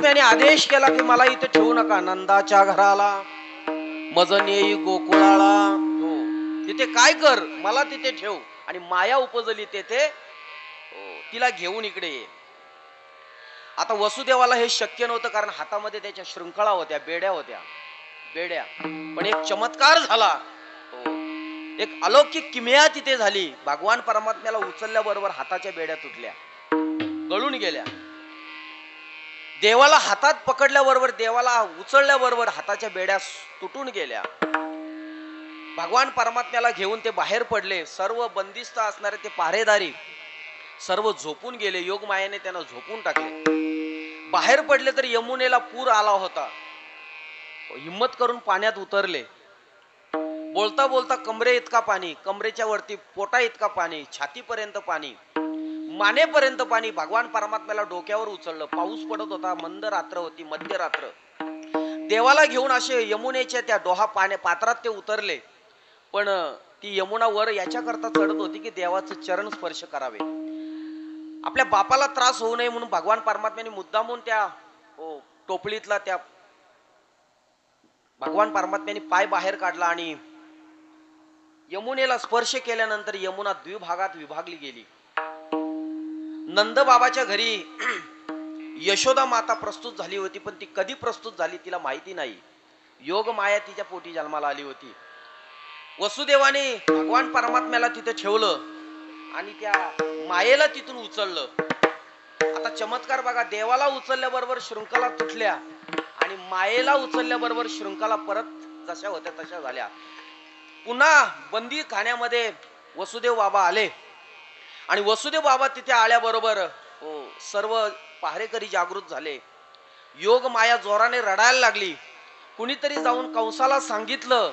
परमात्म्याने आदेश केला की मला इथे ठेवू नका, नंदाच्या घराला मज नेई गोकुळाला, हो तिथे काय कर, मला तिथे ठेव, आणि माया उपजली तेथे, तिला घेऊन इकडे ये. आता वसुदेवाला हे शक्य नव्हतं, कारण हातामध्ये त्याच्या शृंखला होत्या, बेड्या होत्या, बेड्या. पण एक चमत्कार झाला, एक अलौकिक किमया तिथे झाली. भगवान परमात्म्याला उचलल्याबरोबर हाताच्या बेड्या तुटल्या, गळून गेल्या. देवाला हातात पकडल्याबरोबर, देवाला उचलल्याबरोबर हाताच्या बेड्या तुटून गेल्या. भगवान परमात्म्याला घेऊन ते बाहेर पडले. सर्व बंदिस्त असणारे ते पहारेदारी सर्व झोपून गेले. योगमायेने त्यांना झोपून टाकले. बाहेर पडले तर यमुनेला पूर आला होता. हिम्मत करून पाण्यात उतरले. बोलता बोलता कमरे इतका पाणी, कमरेच्या वरती पोटा इतका पाणी, छातीपर्यंत पाणी, मानेपर्यंत पाणी. भगवान परमात्म्याला डोक्यावर उचललं. पाऊस पडत होता, मंद रात्र होती, मध्यरात्र. देवाला घेऊन असे यमुनेच्या त्या डोहा पात्रात ते उतरले. पण ती यमुना वर याच्याकरता चढत होती की देवाचं चरण स्पर्श करावे. आपल्या बापाला त्रास होऊ नये म्हणून भगवान परमात्म्याने मुद्दामून त्या टोपलीतला त्या भगवान परमात्म्याने पाय बाहेर काढला आणि यमुनेला स्पर्श केल्यानंतर यमुना द्विभागात विभागली गेली. नंद बाबाच्या घरी यशोदा माता प्रस्तुत झाली होती, पण ती कधी प्रस्तुत झाली तिला माहिती नाही. योग माया तिच्या पोटी जन्माला आली होती. वसुदेवाने भगवान परमात्म्याला तिथे ठेवलं आणि त्या मायेला तिथून उचललं. आता चमत्कार बघा, देवाला उचलल्याबरोबर शृंखला तुटल्या आणि मायेला उचलल्याबरोबर शृंखला परत जशा होत्या तशा झाल्या. पुन्हा बंदी खाण्यामध्ये वसुदेव बाबा आले आणि वसुदेव बाबा तिथे आल्याबरोबर सर्व पहारेकरी जागृत झाले. योग माया जोराने रडायला लागली. कुणीतरी जाऊन कंसाला सांगितलं,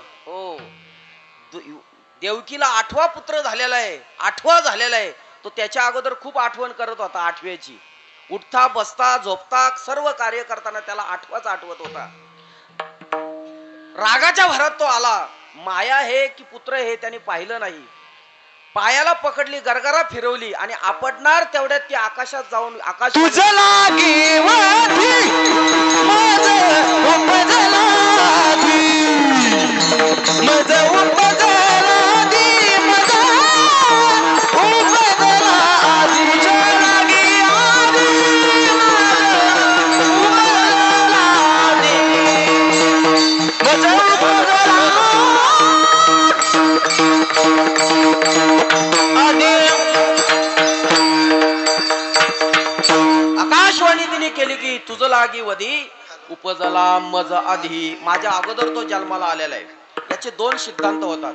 देवकीला 8वा पुत्र झालेला आहे, 8वा झालेला आहे. तो त्याच्या अगोदर खूप आठवण करत होता 8व्याची. उठता बसता झोपता सर्व कार्य करताना त्याला 8वाच आठवत होता. रागाच्या भरात तो आला. माया हे की पुत्र हे त्याने पाहिलं नाही. पायाला पकडली, गरगरा फिरवली आणि आपटणार तेवढ्यात ती आकाशात जाऊन आकाश केली की तुझ लागी वधी उपजला मज आधी. माझ्या अगोदर तो जन्माला आलेला आहे. याचे 2 सिद्धांत होतात.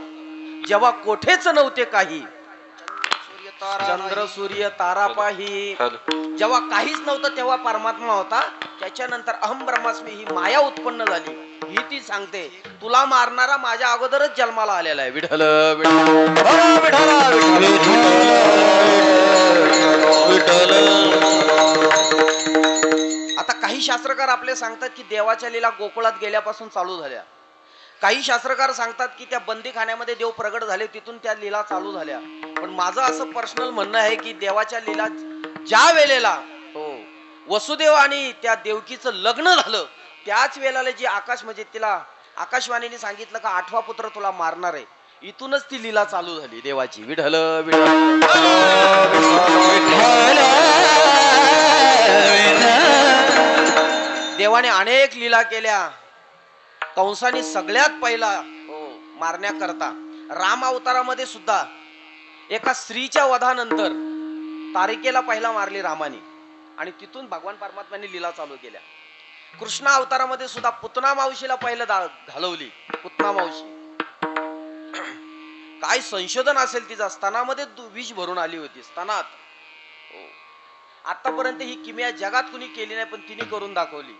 जेव्हा कोठेच नव्हते काही, चंद्र सूर्य तारा पाही, जेव्हा काहीच नव्हतं तेव्हा परमात्मा होता. त्याच्यानंतर अहम ब्रह्मास्मी ही माया उत्पन्न झाली. ही ती सांगते तुला मारणारा माझ्या अगोदरच जन्माला आलेला आहे. विठ्ठल आता काही शास्त्रकार आपले सांगतात की देवाच्या लीला गोकुळात गेल्यापासून चालू झाल्या. काही शास्त्रकार सांगतात की त्या बंदीखान्यामध्ये देव प्रगट झाले, तिथून त्या लीला चालू झाल्या. पण माझं असं पर्सनल म्हणणं आहे की देवाच्या लीला ज्या वेळेला वसुदेव आणि त्या देवकीचं लग्न झालं त्याच वेळेला जी आकाश म्हणजे तिला आकाशवाणीने सांगितलं का 8वा पुत्र तुला मारणार आहे, इथूनच ती लीला चालू झाली देवाची. विठ्ठल देवाने अनेक लीला केल्या. कंसाने सगळ्यात पहिला मारण्याकरता राम अवतारामध्ये सुद्धा एका स्त्रीच्या वधानंतर तारिकेला पहिला मारली रामाने आणि तिथून भगवान परमात्म्याने लीला चालू केल्या. कृष्ण अवतारामध्ये सुद्धा पुतना मावशीला पहिलं घालवली. पुतना मावशी काय संशोधन असेल तिचा, स्तनामध्ये विष भरून आली होती स्तनात. आतापर्यंत ही किमया जगात कुणी केली नाही, पण तिने करून दाखवली.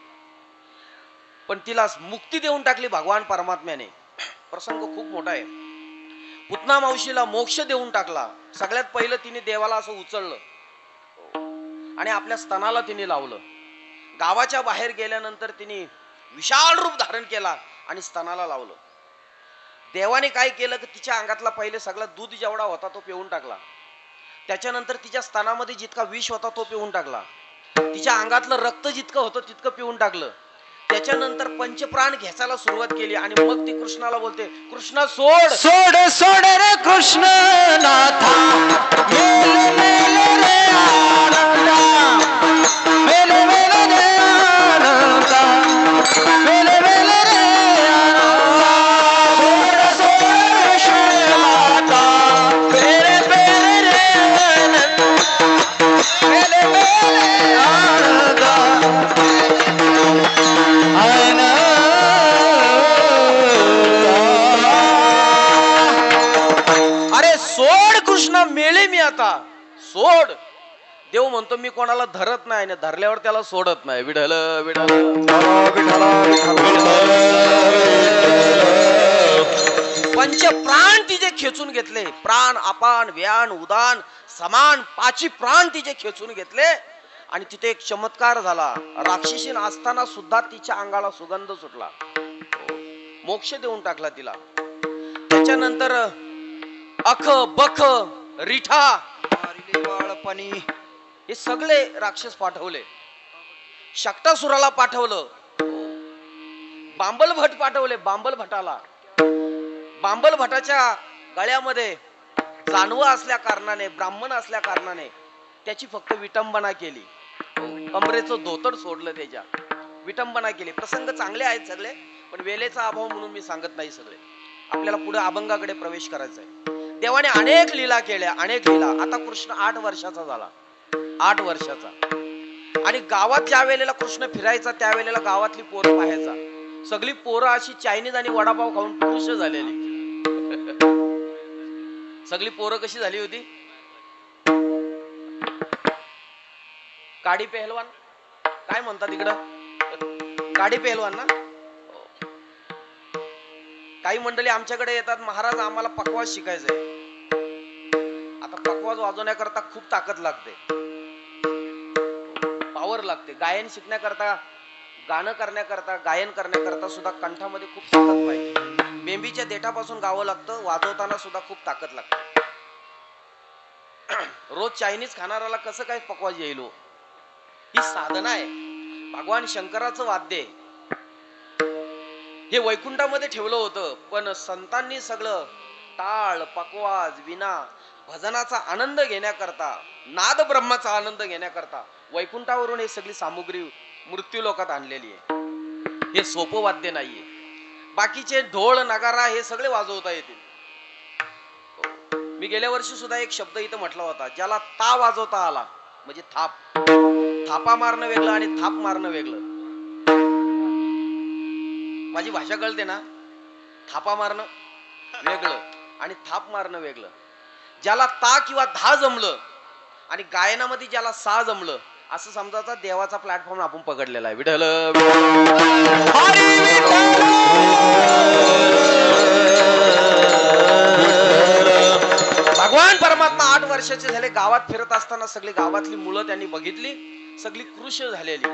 पण तिला मुक्ती देऊन टाकली भगवान परमात्म्याने. प्रसंग खूप मोठा आहे. पुतना मावशीला मोक्ष देऊन टाकला. सगळ्यात पहिलं तिने देवाला असं उचललं आणि आपल्या स्तनाला तिने लावलं. गावाच्या बाहेर गेल्यानंतर तिने विशाल रूप धारण केला आणि स्तनाला लावलं. देवाने काय केलं की तिच्या अंगातला पहिले सगळा दूध जेवढा होता तो पिऊन टाकला. त्याच्यानंतर तिच्या स्तनामध्ये जितका विष होता तो पिऊन टाकला. तिच्या अंगातलं रक्त जितकं होतं तितकं पिऊन टाकलं. त्याच्यानंतर पंचप्राण घ्यायला सुरुवात केली आणि मग ती कृष्णाला बोलते, कृष्णा सोड. सोड सोड रे कृष्ण नाथा, मेले मेले रे आनंदा, मेले मेले रे आनंदा, मेले मेले रे आनंदा. सोड सोड कृष्ण नाथा, मेले मेले रे आनंदा, मेले मेले आनंदा, अरे सोड कृष्णा, मेले मी आता, सोड. देव म्हणतो मी कोणाला धरत नाही, धरल्यावर त्याला सोडत नाही. विढल विढल पंच प्राण तिचे खेचून घेतले. प्राण अपान व्यान उदान समान पाची प्राण तिचे खेचून घेतले. आणि तिथे एक चमत्कार झाला. राक्षसीन असताना सुद्धा तिच्या अंगाला सुगंध सुटला. मोक्ष देऊन टाकला तिला. त्याच्यानंतर अख बख रिठा पाणी हे सगळे राक्षस पाठवले. शक्तासुराला पाठवलं. बांबल भट पाठवले. बांबल भटाला, बांबल भटाच्या गळ्यामध्ये जानवं असल्या कारणाने, ब्राह्मण असल्या कारणाने त्याची फक्त विटंबना केली. कमरेचं धोतर सोडलं, त्याच्या विटंबना केली. प्रसंग चांगले आहेत सगळे, पण वेळेचा अभाव म्हणून मी सांगत नाही सगळे. आपल्याला पुढे अभंगाकडे प्रवेश करायचा आहे. देवाने अनेक लीला केल्या, अनेक लीला. आता कृष्ण 8 वर्षाचा झाला, 8 वर्षाचा. आणि गावात ज्या वेळेला कृष्ण फिरायचा त्यावेळेला गावातली पोरं पाहायचा. सगळी पोरं अशी चायनीज आणि वडापाव खाऊन पुरुष झालेली. सगळी पोरं कशी झाली होती? काडी पेहलवान काय म्हणतात इकडं? काडी पेहलवान ना. काही मंडळी आमच्याकडे येतात, महाराज आम्हाला पकवाज शिकायचंय. आता पकवाज वाजवण्याकरता खूप ताकद लागते, पावर लागते. गायन शिकण्याकरता, गाणं करण्याकरता, गायन करण्याकरता सुद्धा कंठामध्ये खूप ताकद पाहिजे. बेंबीच्या देठापासून गावं लागतं. वाजवताना सुद्धा खूप ताकद लागते. रोज चायनीज खाणाऱ्याला कसं काय पकवाज येईल? ही साधना आहे. भगवान शंकराचं वाद्य आहे. हे वैकुंठामध्ये ठेवलं होतं, पण संतांनी सगळं टाळ पकवाज विना भजनाचा आनंद घेण्याकरता, नाद ब्रह्माचा आनंद घेण्याकरता वैकुंठावरून हे सगळी सामुग्री मृत्यू लोकात आणलेली आहे. हे सोपं वाद्य नाहीये. बाकीचे ढोल नगारा हे सगळे वाजवता येतील. मी गेल्या वर्षी सुद्धा एक शब्द इथं म्हटला होता, ज्याला ता वाजवता आला म्हणजे थाप. थापा मारणं वेगळं आणि थाप मारणं वेगळं. माझी भाषा कळते ना? थापा मारणं वेगळं आणि थाप मारणं वेगळं. ज्याला ता किंवा धा जमलं आणि गायनामध्ये ज्याला सा जमलं, असं समजायचा देवाचा प्लॅटफॉर्म आपण पकडलेला आहे. विठ्ठल भगवान परमात्मा 8 वर्षाचे झाले. गावात फिरत असताना सगळी गावातली मुलं त्यांनी बघितली, सगळी कृश झालेली.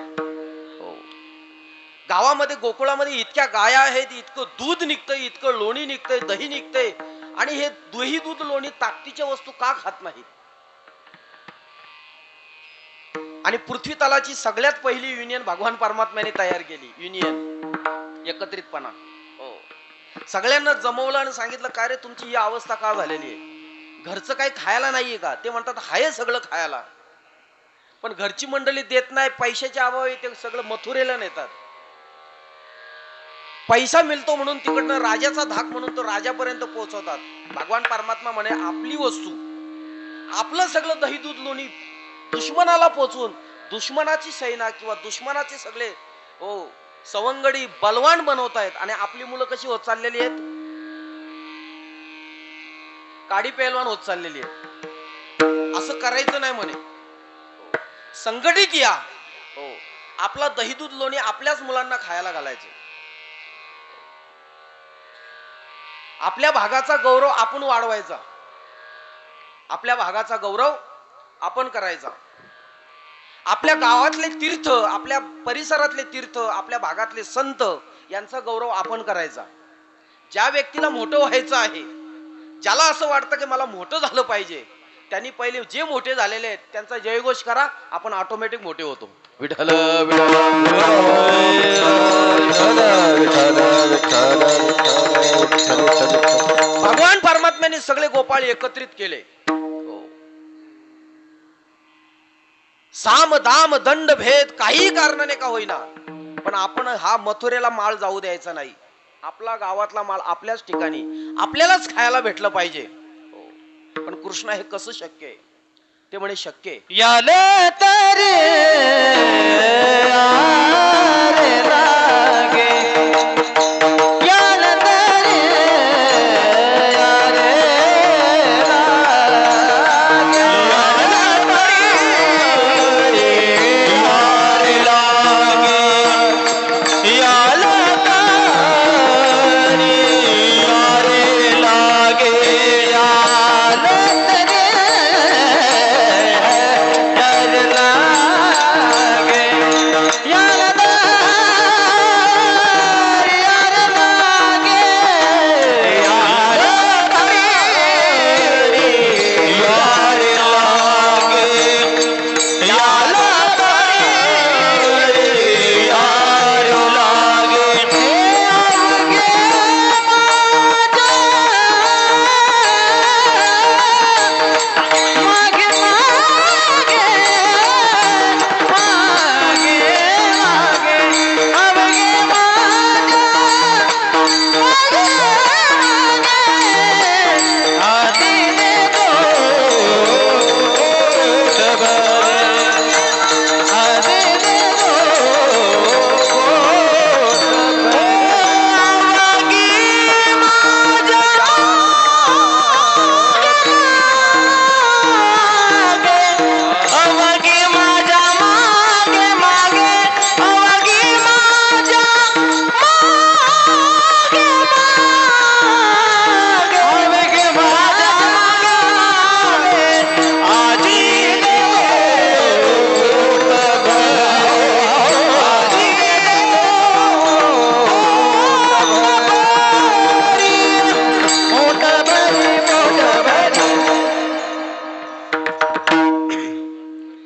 गावामध्ये गोकुळामध्ये इतक्या गाया आहेत, इतकं दूध निघतंय, इतकं लोणी निघतंय, दही निघतंय. आणि हे दही दूध लोणी ताकदीच्या वस्तू का खात नाहीत? आणि पृथ्वी तलाची सगळ्यात पहिली युनियन भगवान परमात्म्याने तयार केली. युनियन, एकत्रितपणा. हो, सगळ्यांना जमवलं आणि सांगितलं, काय रे तुमची ही अवस्था का झालेली आहे? घरचं काही खायला नाहीये का? ते म्हणतात हाय सगळं खायला, पण घरची मंडळी देत नाही. पैशाच्या अभावी ते सगळं मथुरेला नेतात. पैसा मिळतो म्हणून तिकडनं राजाचा धाक म्हणून तो राजापर्यंत पोहोचवतात. भगवान परमात्मा म्हणे आपली वस्तू, आपलं सगळं दही दूध लोणी दुश्मनाला पोचवून दुश्मनाची सेना किंवा दुश्मनाचे सगळे हो सवंगडी बलवान बनवतायत. आणि आपली मुलं कशी होत चाललेली आहेत? काडी पेहलवान होत चाललेली आहेत. असं करायचं नाही म्हणे. संघटित या. हो, आपला दही दूध लोणी आपल्याच मुलांना खायला घालायचे. आपल्या भागाचा गौरव आपण वाढवायचा, आपल्या भागाचा गौरव आपण करायचा. आपल्या गावातले तीर्थ, आपल्या परिसरातले तीर्थ, आपल्या भागातले संत यांचा गौरव आपण करायचा. ज्या व्यक्तीला मोठं व्हायचं आहे, ज्याला असं वाटतं की मला मोठं झालं पाहिजे, त्यांनी पहिले जे मोठे झालेले आहेत त्यांचा जयघोष करा, आपण ऑटोमॅटिक मोठे होतो. विठ्ठल विठ्ठल भगवान परमात्म्याने सगळे गोपाळ एकत्रित केले. साम दाम दंड भेद काही कारणाने का होईना, पण आपण हा मथुरेला माळ जाऊ द्यायचा नाही. आपला गावातला माळ आपल्याच ठिकाणी आपल्यालाच खायला भेटलं पाहिजे. पण कृष्ण हे कसं शक्य आहे? ते म्हणे शक्य आहे. याले तरी आरे लागे, याले तरी आरे लागे, याले तरी आरे लागे, याले तरी आरे लागे, याले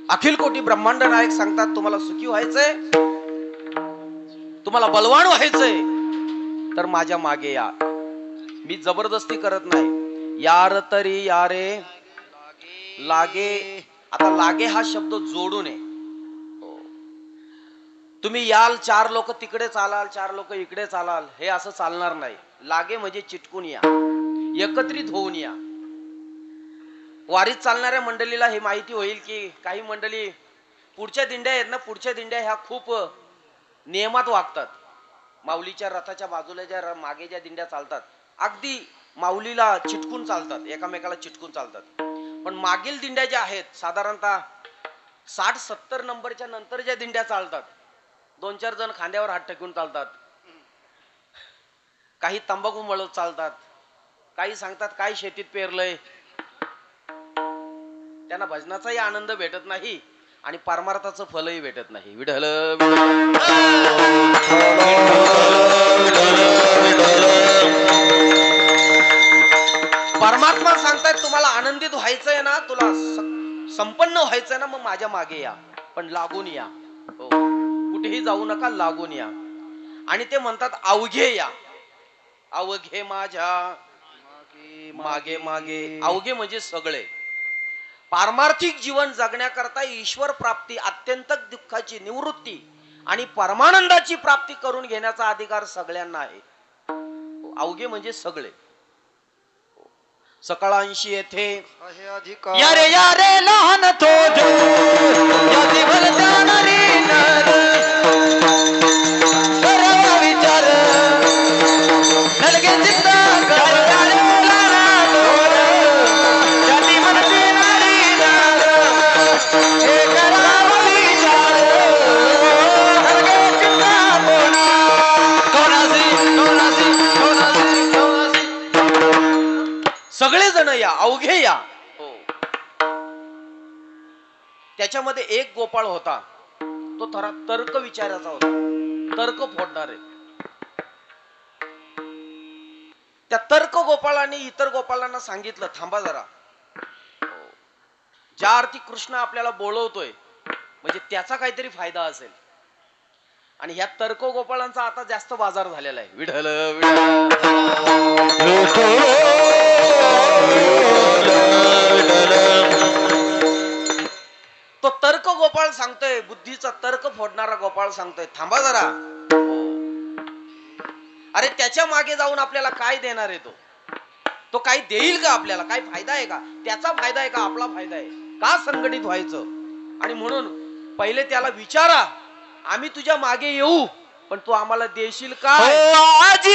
अखिल कोटी ब्रह्मांड नायक सांगतात, तुम्हाला सुखी व्हायचंय, तुम्हाला बलवान व्हायचंय, तर माझ्या मागे या. मी जबरदस्ती करत नाही. यार तरी यारे लागे. आता लागे हा शब्द जोडून आहे. तुम्ही याल, 4 लोक तिकडे चालाल, 4 लोक इकडे चालाल, हे असं चालणार नाही. लागे म्हणजे चिटकून या, एकत्रित होऊन या. वारीत चालणाऱ्या मंडळीला हे माहिती होईल की काही मंडळी पुढच्या दिंड्या आहेत ना, पुढच्या दिंड्या ह्या खूप नियमात वागतात. माऊलीच्या रथाच्या बाजूला ज्या मागे ज्या दिंड्या चालतात, अगदी माऊलीला चिटकून चालतात, एकामेकाला चिटकून चालतात. पण मागील दिंड्या ज्या आहेत, साधारणतः 60-70 नंबरच्या नंतर ज्या दिंड्या चालतात, 2-4 जण खांद्यावर हात टेकून चालतात, काही तंबाखू मळत चालतात, काही सांगतात काय शेतीत पेरलंय. त्यांना भजनाचाही आनंद भेटत नाही आणि परमार्थाचं फलही भेटत नाही. विठ्ठल परमात्मा सांगतायत, तुम्हाला आनंदित व्हायचंय ना, तुला संपन्न व्हायचंय ना, मग माझ्या मागे या, पण लागून या. हो, कुठेही जाऊ नका, लागून या. आणि ते म्हणतात अवघे या. अवघे माझ्या मागे मागे. अवघे म्हणजे सगळे. पारमार्थिक जीवन जगण्याकरता ईश्वर प्राप्ती, अत्यंत दुःखाची निवृत्ती आणि परमानंदाची प्राप्ती करून घेण्याचा अधिकार सगळ्यांना आहे. अवघे म्हणजे सगळे. सकाळांशी येथे यारे यारे लहान थोड यादी भरतानारी नर करावा विचार नलगे चित्ता सगळे जण या, अवघे या. हो. त्याच्यामध्ये एक गोपाळ होता, तो थोडा तर्क विचाराचा होता, तर्क फोडणारे. त्या तर्क गोपाळाने इतर गोपाळांना सांगितलं, थांबा जरा, ज्या अर्थी कृष्ण आपल्याला बोलवतोय म्हणजे त्याचा काहीतरी फायदा असेल. आणि ह्या तर्क गोपाळांचा आता जास्त बाजार झालेला आहे. विठ्ठल तो तर्क गोपाळ सांगतोय, बुद्धीचा तर्क फोडणारा गोपाळ सांगतोय थांबा जरा. अरे त्याच्या मागे जाऊन आपल्याला काय देणार आहे? तो काही देईल का? आपल्याला काय फायदा आहे का? त्याचा फायदा आहे का आपला फायदा आहे का? संघटित व्हायचं. आणि म्हणून पहिले त्याला विचारा, आम्ही तुझ्या मागे येऊ पण तू आम्हाला देशील काय? आजी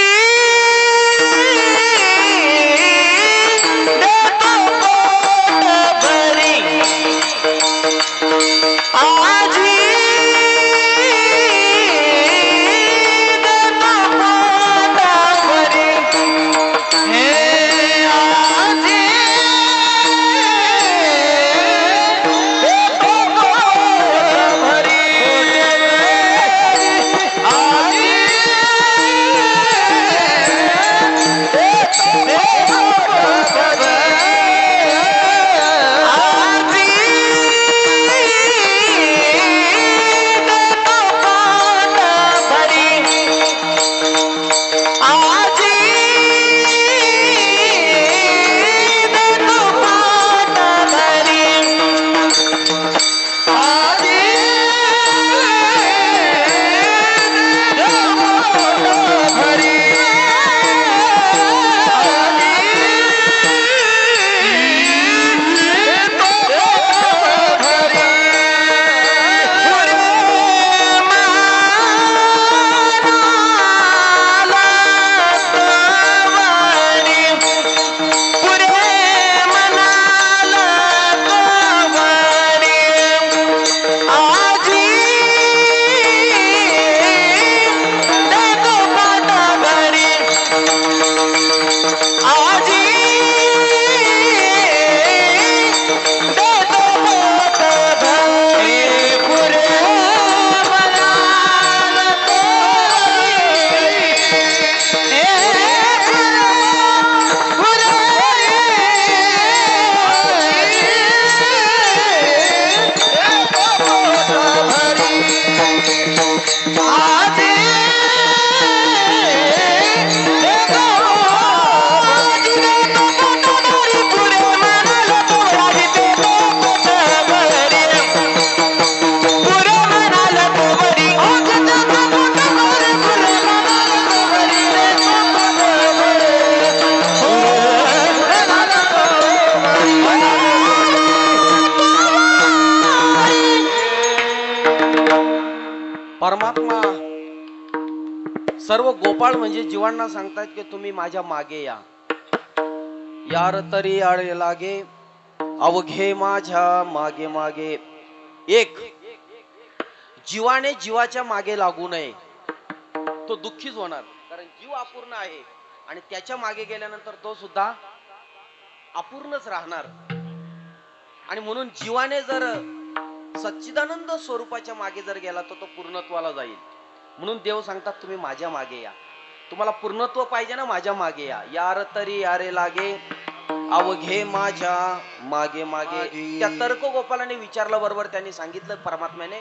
परमात्मा सर्व गोपाळ म्हणजे जीवांना सांगतात की तुम्ही माझ्या मागे या. यार तरी आळे लागे अवघे माझ्या मागे मागे. एक जीवाने जीवाच्या मागे लागू नये, तो दुःखीच होणार. कारण जीव अपूर्ण आहे आणि त्याच्या मागे गेल्यानंतर तो सुद्धा अपूर्णच राहणार. आणि म्हणून जीवाने जर सच्चिदानंद स्वरूपाच्या मागे जर गेला तर तो पूर्णत्वाला जाईल. म्हणून देव सांगतात तुम्ही माझ्या मागे या. तुम्हाला पूर्णत्व पाहिजे ना, माझ्या मागे या. यार तरी यारे लागे अवघे माझ्या मागे मागे. त्या तर्क गोपालाने विचारलं बरोबर त्यांनी सांगितलं परमात्म्याने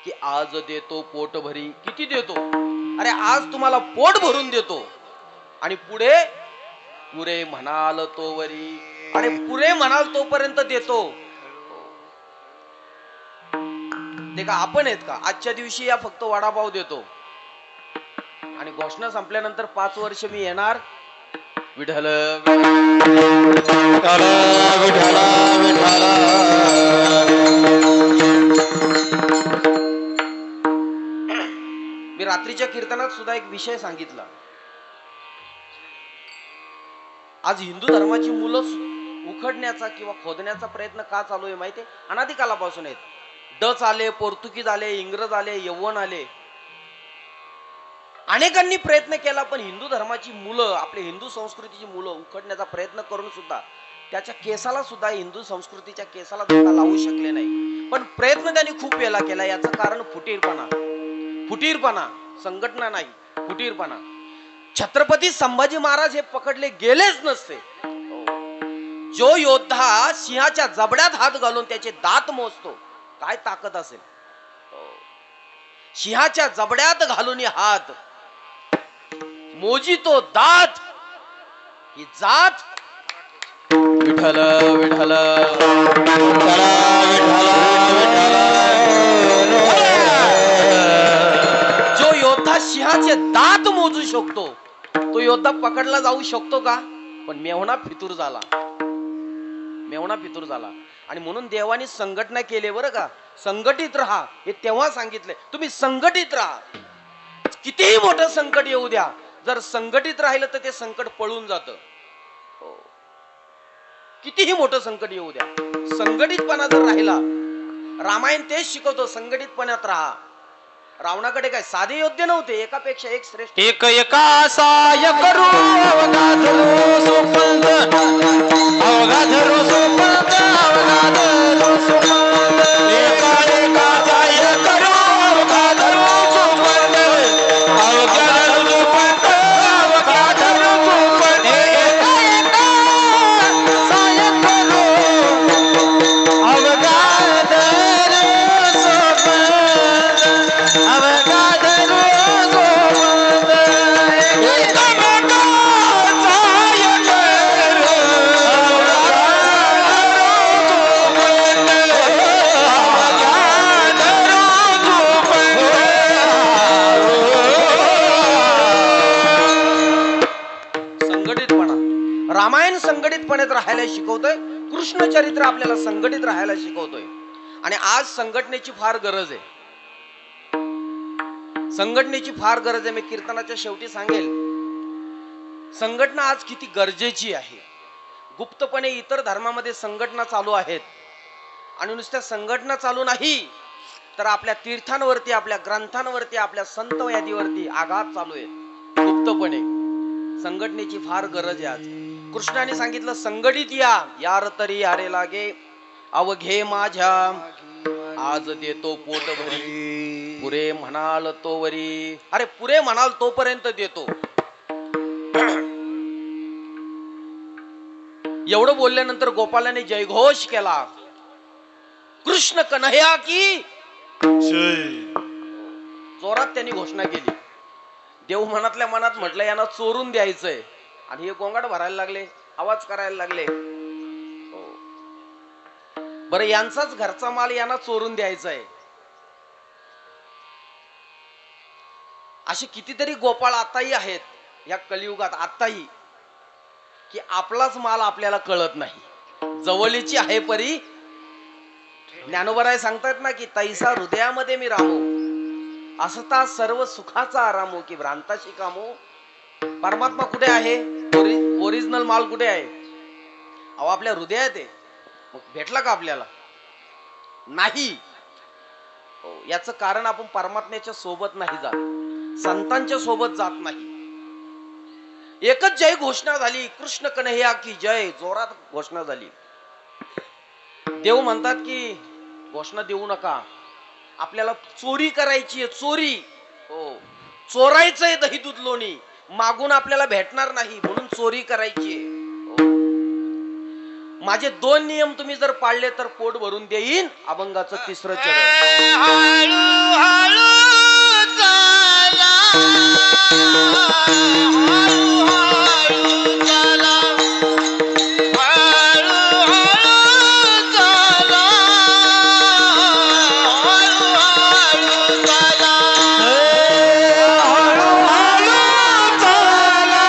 की आज देतो पोट भरी. किती देतो? अरे आज तुम्हाला पोट भरून देतो आणि पुढे पुरे म्हणाल तो वरी. आणि पुरे म्हणाल तोपर्यंत देतो. ते का आपण आहेत का? आजच्या दिवशी या फक्त वडापाव देतो आणि घोषणा संपल्यानंतर 5 वर्ष मी येणार. विठ्ठल मी रात्रीच्या कीर्तनात सुद्धा एक विषय सांगितला. आज हिंदू धर्माची मुलं उखडण्याचा किंवा खोदण्याचा प्रयत्न का चालू आहे माहितीये? अनादिकालापासून आहेत. डच आले, पोर्तुगीज आले, इंग्रज आले, यव्वन आले, अनेकांनी प्रयत्न केला. पण हिंदू धर्माची मुलं, आपल्या हिंदू संस्कृतीची मुलं उखडण्याचा प्रयत्न करून सुद्धा त्याच्या केसाला सुद्धा, हिंदू संस्कृतीच्या केसाला सुद्धा लावू शकले नाही. पण प्रयत्न त्यांनी खूप वेळा केला. याचं कारण फुटीरपणा, संघटना नाही, फुटीरपणा. छत्रपती संभाजी महाराज हे पकडले गेलेच नसते. जो योद्धा सिंहाच्या जबड्यात हात घालून त्याचे दात मोजतो, काय ताकद असेल. सिंहाच्या जबड्यात घालून हात मोजितो दात, ही जात. विठ्ठल विठ्ठल जो योद्धा सिंहाचे दात मोजू शकतो, तो योद्धा पकडला जाऊ शकतो का? पण मेवणा फितूर झाला, मेवणा फितूर झाला. आणि म्हणून देवानी संघटना केली बरं का. संघटित राहा हे तेव्हा सांगितलंय. तुम्ही संघटित राहा, कितीही मोठं संकट येऊ द्या, जर संघटित राहिलं तर ते संकट पळून जातं. कितीही मोठं संकट येऊ द्या, संघटितपणा जर राहिला, रामायण तेच शिकवतो, संघटितपणात राहा. रावणाकडे काय साधे योद्धे नव्हते, एकापेक्षा एक श्रेष्ठ. एक एकासाय करू अवघात सुपंत, अवघात सुपंत, अवघात सुपंत. एका एकासाय करू अवघात सुपंत, अवघात सुपंत, अवघात सुपंत. एका एकासाय करू अवघात सुपंत, अवघात रामायण संघटितपणे राहायला शिकवतोय, कृष्ण चरित्र आपल्याला संघटित राहायला शिकवतोय. आणि आज संघटनेची फार गरज आहे, संघटनेची फार गरज आहे. मी कीर्तनाच्या शेवटी सांगेल, संघटना आज किती गरजेची आहे. गुप्तपणे इतर धर्मामध्ये संघटना चालू आहेत, आणि नुसत्या संघटना चालू नाही तर आपल्या तीर्थांवरती, आपल्या ग्रंथांवरती, आपल्या संत यादीवरती आघात चालू आहे. गुप्तपणे संघटनेची फार गरज आहे आज. कृष्णाने सांगितलं, संघटित या, यार तरी यारे लागे, अवघे माझ्या आज देतो पोट भरी, पुरे म्हणाल तो वरी. अरे पुरे म्हणाल तोपर्यंत देतो. एवढं बोलल्यानंतर गोपालाने जयघोष केला, कृष्ण कन्हैया की जोरात त्यांनी घोषणा केली. देव मनातल्या मनात म्हटलं, यांना चोरून द्यायचंय. आणि हे गोंगाट भरायला लागले, आवाज करायला लागले. बरं, यांचाच घरचा माल यांना चोरून द्यायचा आहे. असे कितीतरी गोपाळ आताही आहेत या कलियुगात, आताही, की आपलाच माल आपल्याला कळत नाही. जवळीची आहे परी ज्ञानोबराय सांगतात ना, की तैसा हृदयामध्ये मी रामो, असता सर्व सुखाचा आरामो, की भ्रांताशी कामो. परमात्मा कुठे आहे? ओरिजिनल माल कुठे आहे? अहो आपल्या हृदयात आहे. मग भेटला का आपल्याला? नाही. याचं कारण आपण परमात्म्याच्या सोबत नाही जात, संतांच्या सोबत जात नाही. एकच जय घोषणा झाली, कृष्ण कन्हैया की जय, जोरात घोषणा झाली. देव म्हणतात की घोषणा देऊ नका, आपल्याला चोरी करायची आहे, चोरी. हो, चोरायचंय दही दूध लोणी, मागून आपल्याला भेटणार नाही, म्हणून चोरी करायची आहे. माझे 2 नियम तुम्ही जर पाळले तर पोट भरून देईन. अभंगाचं 3रं चरण. हळू हळू चाला, हळू हळू चाला, हळू हळू चाला, हळू हळू चाला, हळू हळू चाला,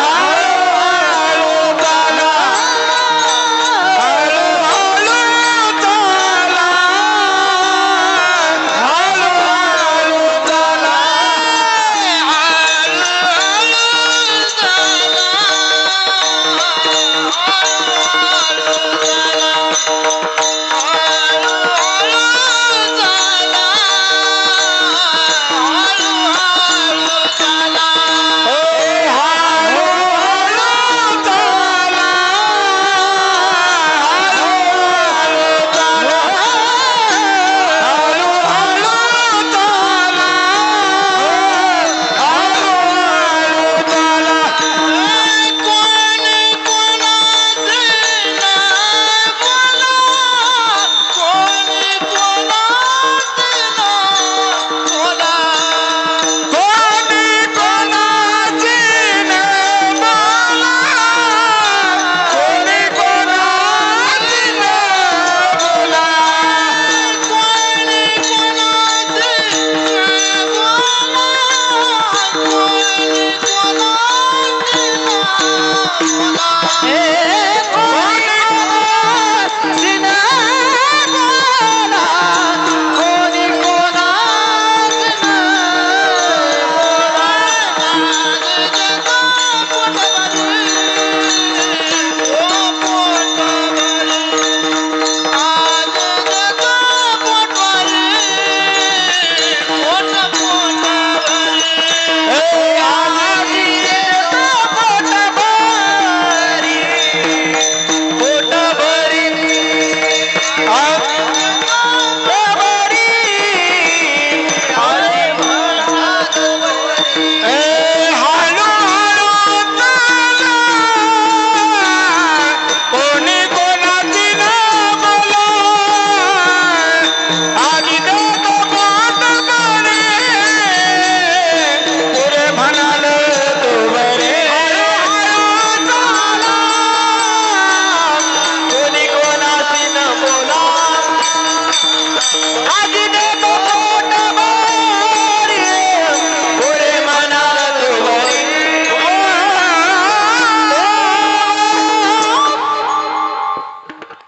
हळू हळू चाला, हळू हळू चाला, हळू हळू चाला, हळू हळू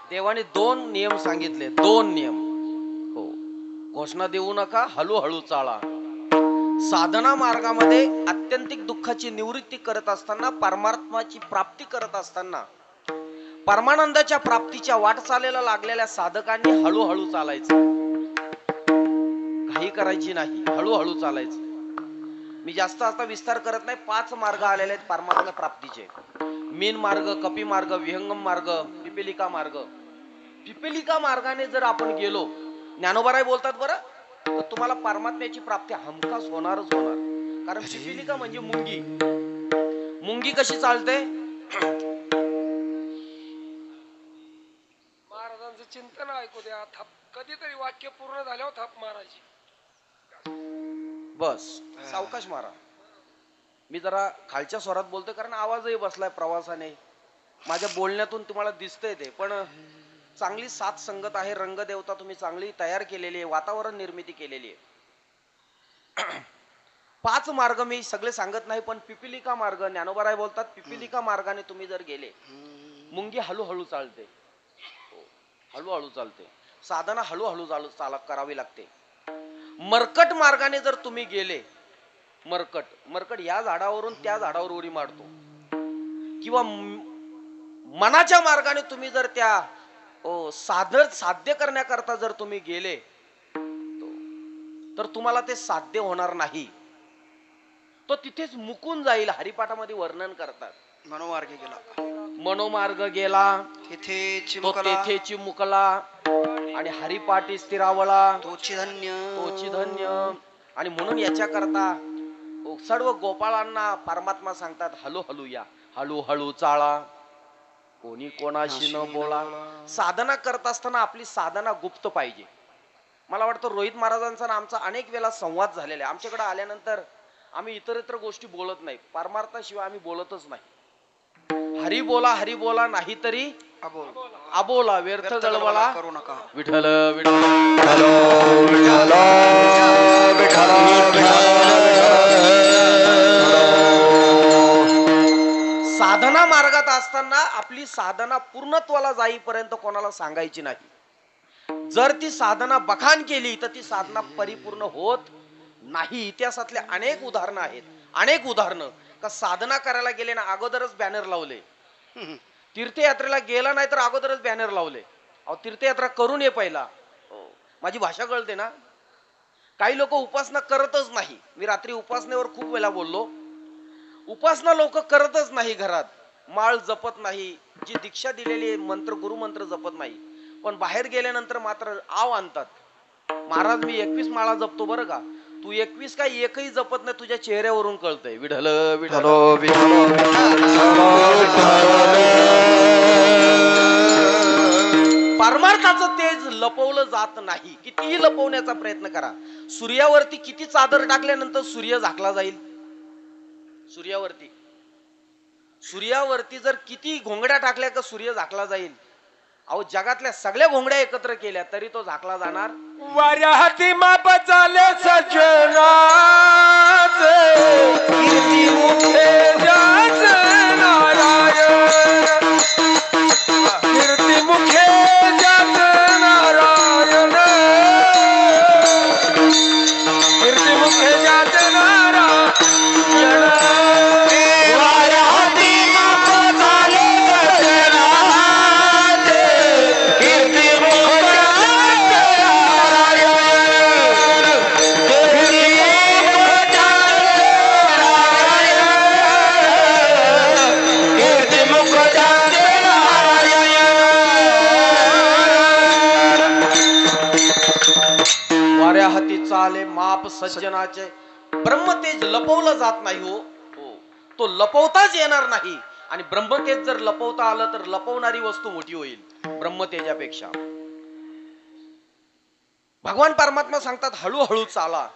देवाने दोन नियम सांगितले, दोन नियम. हो, घोषणा देऊ नका, हळूहळू चाला. साधना मार्गामध्ये आत्यंतिक दुःखाची निवृत्ती करत असताना, परमात्माची प्राप्ती करत असताना, परमानंदाच्या प्राप्तीच्या वाटचालीला लागलेल्या साधकांनी हळूहळू चालायचं. घाई करायची नाही, हळूहळू चालायचं. मी जास्त आता विस्तार करत नाही. 5 मार्ग आलेले आहेत परमात्मा प्राप्तीचे. मीन मार्ग, कपी मार्ग, विहंगम मार्ग, पिपिलिका मार्ग. पिपिलिका मार्गाने जर आपण गेलो, ज्ञानोबाराय बोलतात बरं, तर तुम्हाला परमात्म्याची प्राप्ती हमखास होणारच होणार. कारण पिपिलिका म्हणजे मुंगी. मुंगी कशी चालते? महाराजांचं चिंतन ऐकू द्या. कधीतरी वाक्य पूर्ण झाल्यावर थाप मारायची. बस सावकाश मारा. मी जरा खालच्या स्वरात बोलतोय कारण आवाजही बसलाय प्रवासाने. माझ्या बोलण्यातून तुम्हाला दिसतंय ते. पण चांगली साथ संगत आहे, रंगदेवता तुम्ही चांगली तयार केलेली आहे, वातावरण निर्मिती केलेली आहे. 5 मार्ग मी सगळे सांगत नाही, पण पिपिलिका मार्ग, ज्ञानोबाराय बोलतात पिपिलिका मार्गाने तुम्ही जर गेले, मुंगी हळूहळू चालते. हळूहळू चालते. साधना हळूहळू करावी लागते. मरकट मार्गाने जर तुम्ही गेले, मरकट या झाडावरून त्या झाडावर उडी मारतो, किंवा मनाच्या मार्गाने तुम्ही जर त्या साध्य करण्याकरता जर तुम्ही गेले, तर तुम्हाला ते साध्य होणार नाही. तो तिथेच मुकून जाईल. हरिपाठामध्ये वर्णन करतात. मनोमार्ग गेला तेथेची मुकला, आणि हरिपाठी स्थिरावला तोची धन्य. आणि म्हणून याच्या करता सर्व गोपाळांना परमात्मा सांगतात, हळूहळू या, हळूहळू चाळा, कोणी कोणाशी न बोला. साधना करत असताना आपली साधना गुप्त पाहिजे. मला वाटतं रोहित महाराजांचा आणि आमचा अनेक वेळा संवाद झालेला आहे. आमच्याकडे आल्यानंतर आम्ही इतर गोष्टी बोलत नाही, परमार्थाशिवाय आम्ही बोलतच नाही. हरी बोला नाही तरी अबोला, व्यर्थ गळवला करू नका. विठ्ठल साधना मार्गात असताना आपली साधना पूर्णत्वाला जाईपर्यंत कोणाला सांगायची नाही. जर ती साधना बखान केली तर ती साधना परिपूर्ण होत नाही. इतिहासातले अनेक उदाहरणं आहेत, अनेक उदाहरणं का साधना करायला गेले ना अगोदरच बॅनर लावले. तीर्थयात्रेला गेला नाही तर अगोदरच बॅनर लावले, अहो तीर्थयात्रा करून ये पहिला. माझी भाषा कळते ना. काही लोक उपासना करतच नाही. मी रात्री उपासनेवर खूप वेळा बोललो. उपासना लोक करतच नाही, घरात माळ जपत नाही, जी दीक्षा दिलेली मंत्र गुरुमंत्र जपत नाही, पण बाहेर गेल्यानंतर मात्र आव आणतात. महाराज मी 21 माळा जपतो बरं का. तू 21 काय एकही जपत नाही, तुझ्या चेहऱ्यावरून कळतंय. विठ्ठल विठ्ठल परमार्थाचं तेज लपवलं जात नाही. कितीही लपवण्याचा प्रयत्न करा. सूर्यावरती किती चादर टाकल्यानंतर सूर्य झाकला जाईल? सूर्यावरती जर किती घोंगड्या टाकल्या का सूर्य झाकला जाईल? अहो जगातल्या सगळ्या घोंगड्या एकत्र केल्या तरी तो झाकला जाणार. वाऱ्या हाती माप चाले सजनाचे, कीर्ती मुखे जाच नारायण. झाले माप सज्जनाचे. ब्रह्मतेज लपवलं जात नाही हो. तो लपवताच येणार नाही. आणि ब्रह्मतेज जर लपवता आलं तर लपवणारी वस्तू मोठी होईल ब्रह्मतेजापेक्षा. भगवान परमात्मा सांगतात हळूहळू चाला,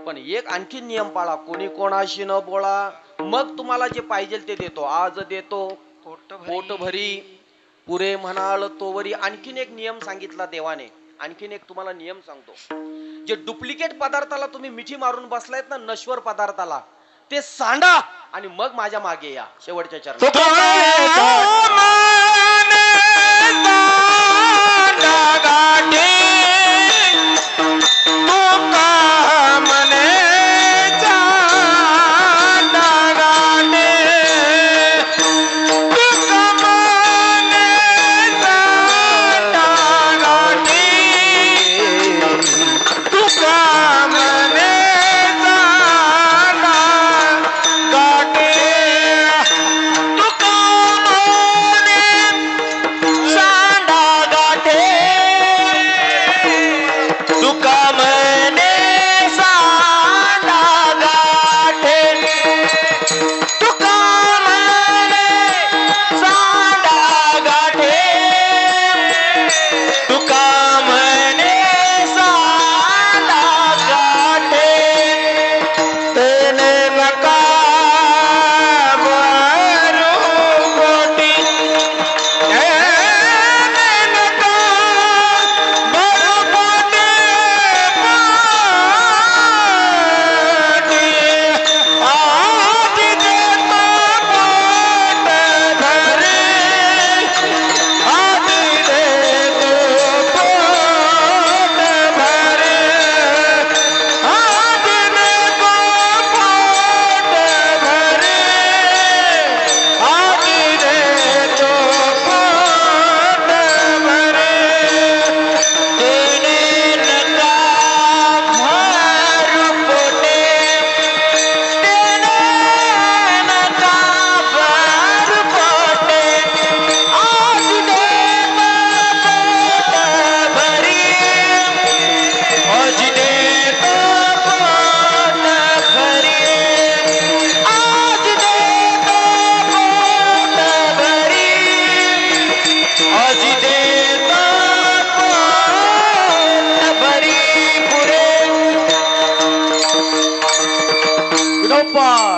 पण एक आणखी नियम पाळा, कोणी कोणाशी न बोला, मग तुम्हाला जे पाहिजे ते देतो. आज देतो पोट भरी पुरे म्हणाल तोवरी. आणखीन एक नियम सांगितला देवाने. आणखीन एक तुम्हाला नियम सांगतो. जे डुप्लिकेट पदार्थाला तुम्ही मिठी मारून बसलायत ना, नश्वर पदार्थाला, ते सांडा आणि मग माझ्या मागे या शेवटच्या चरणात. विठोबा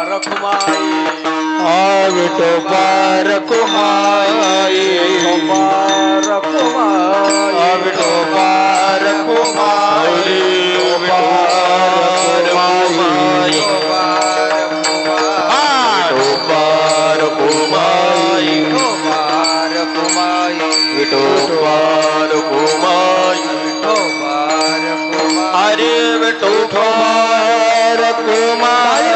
रखुमाई, विठोबा रखुमाई, अरे विठोबा रखुमाई,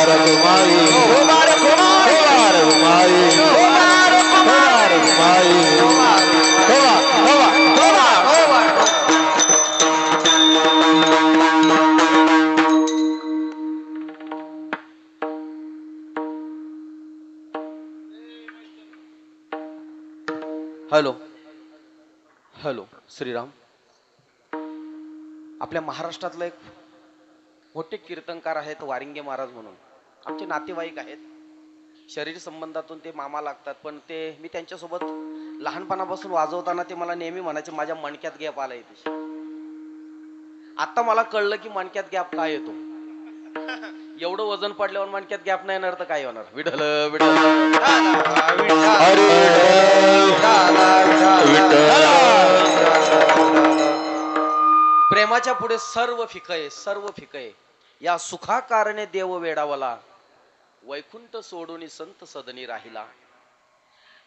रघुमाई रघुमाई हॅलो हॅलो श्रीराम. आपल्या महाराष्ट्रातलं एक मोठे कीर्तनकार आहेत वारिंगे महाराज म्हणून, आमचे नातेवाईक आहेत. शरीर संबंधातून ते मामा लागतात, पण ते मी त्यांच्यासोबत लहानपणापासून वाजवताना ते मला नेहमी म्हणायचे माझ्या मणक्यात गॅप आला येते. आता मला कळलं की मणक्यात गॅप काय येतो. एवढं वजन पडल्यावर मणक्यात गॅप नाही येणार तर काय होणार. विठ्ठल विठ्ठल प्रेमाच्या पुढे सर्व फिकय सर्व फिकय. या सुखा कारणे देव वेडावला, वैकुंठ सोडून संत सदनी राहिला.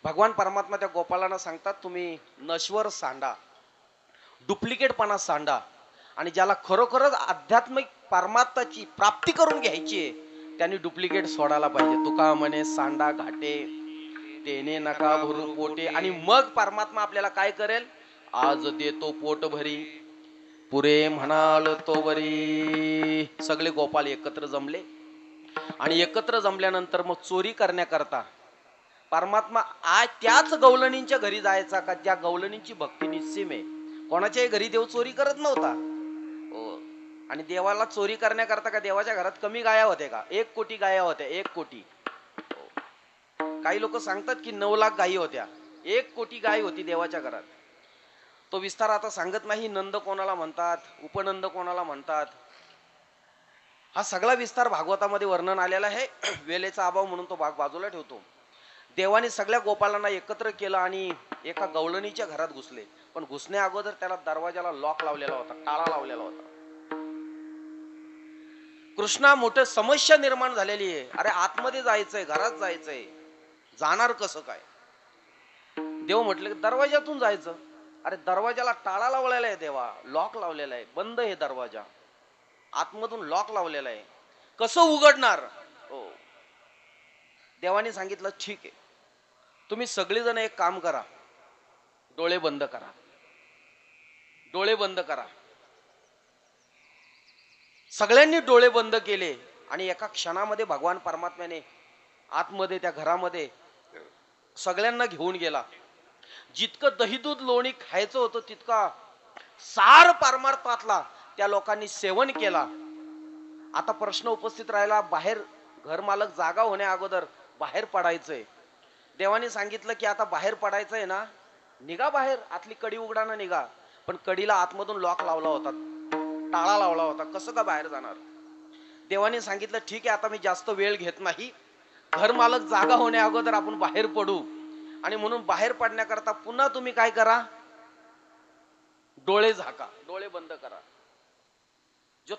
भगवान परमात्मा त्या गोपालांना सांगतात तुम्ही नश्वर सांडा, डुप्लिकेटपणा सांडा, आणि ज्याला खरोखरच आध्यात्मिक परमात्माची प्राप्ती करून घ्यायची आहे त्यांनी डुप्लिकेट सोडायला पाहिजे. तुका म्हणे सांडा घाटे तेने नका भरू पोटे. आणि मग परमात्मा आपल्याला काय करेल, आज देतो पोट भरी पुरे म्हणाल तो बरी. सगळे गोपाल एकत्र जमले आणि एकत्र जमल्यानंतर मग चोरी करण्याकरता परमात्मा आज त्याच गवलणींच्या घरी जायचा का ज्या गवलणींची भक्ती निस्सीम आहे. कोणाच्याही घरी देव चोरी करत नव्हता. आणि देवाला चोरी करण्याकरता का देवाच्या घरात कमी गाया होत्या का? 1 कोटी गाया होत्या. 1 कोटी. काही लोक सांगतात की 9 लाख गायी होत्या. 1 कोटी गाय होती देवाच्या घरात. तो विस्तार आता सांगत नाही. नंद कोणाला म्हणतात, उपनंद कोणाला म्हणतात, हा सगळा विस्तार भागवतामध्ये वर्णन आलेला आहे. वेळेचा अभाव म्हणून तो भाग बाजूला ठेवतो. देवाने सगळ्या गोपालांना एकत्र केलं आणि एका गवळणीच्या घरात घुसले. पण घुसण्या अगोदर त्याला दरवाजाला लॉक लावलेला होता, टाळा लावलेला होता. कृष्णा मोठे समस्या निर्माण झालेली आहे. अरे आतमध्ये जायचंय, घरात जायचंय, जाणार कसं काय? देव म्हटले दरवाजातून जायचं. अरे दरवाजाला टाळा लावलेला आहे, देवा लॉक लावलेला आहे, बंद आहे दरवाजा, आतमधून लॉक लावलेला आहे, कसं उघडणार? हो. देवाने सांगितलं ठीक आहे, तुम्ही सगळेजण एक काम करा, डोळे बंद करा. डोळे बंद करा. सगळ्यांनी डोळे बंद केले आणि एका क्षणामध्ये भगवान परमात्म्याने आतमध्ये त्या घरामध्ये सगळ्यांना घेऊन गेला. जितकं दही दूध लोणी खायचं होतं तितका सार परमार्थातला त्या लोकांनी सेवन केला. आता प्रश्न उपस्थित राहिला, बाहेर घर मालक जागा होण्या अगोदर बाहेर पडायचंय. देवाने सांगितलं की आता बाहेर पडायचंय ना, निघा बाहेर, आतली कडी उघडाना निघा. पण कडीला आतमधून लॉक लावला होता, टाळा लावला होता, कसं का बाहेर जाणार? देवाने सांगितलं ठीक आहे, आता मी जास्त वेळ घेत नाही, घर मालक जागा होण्या अगोदर आपण बाहेर पडू. आणि म्हणून बाहेर पडण्याकरता पुन्हा तुम्ही काय करा, डोळे झाका, डोळे बंद करा. जो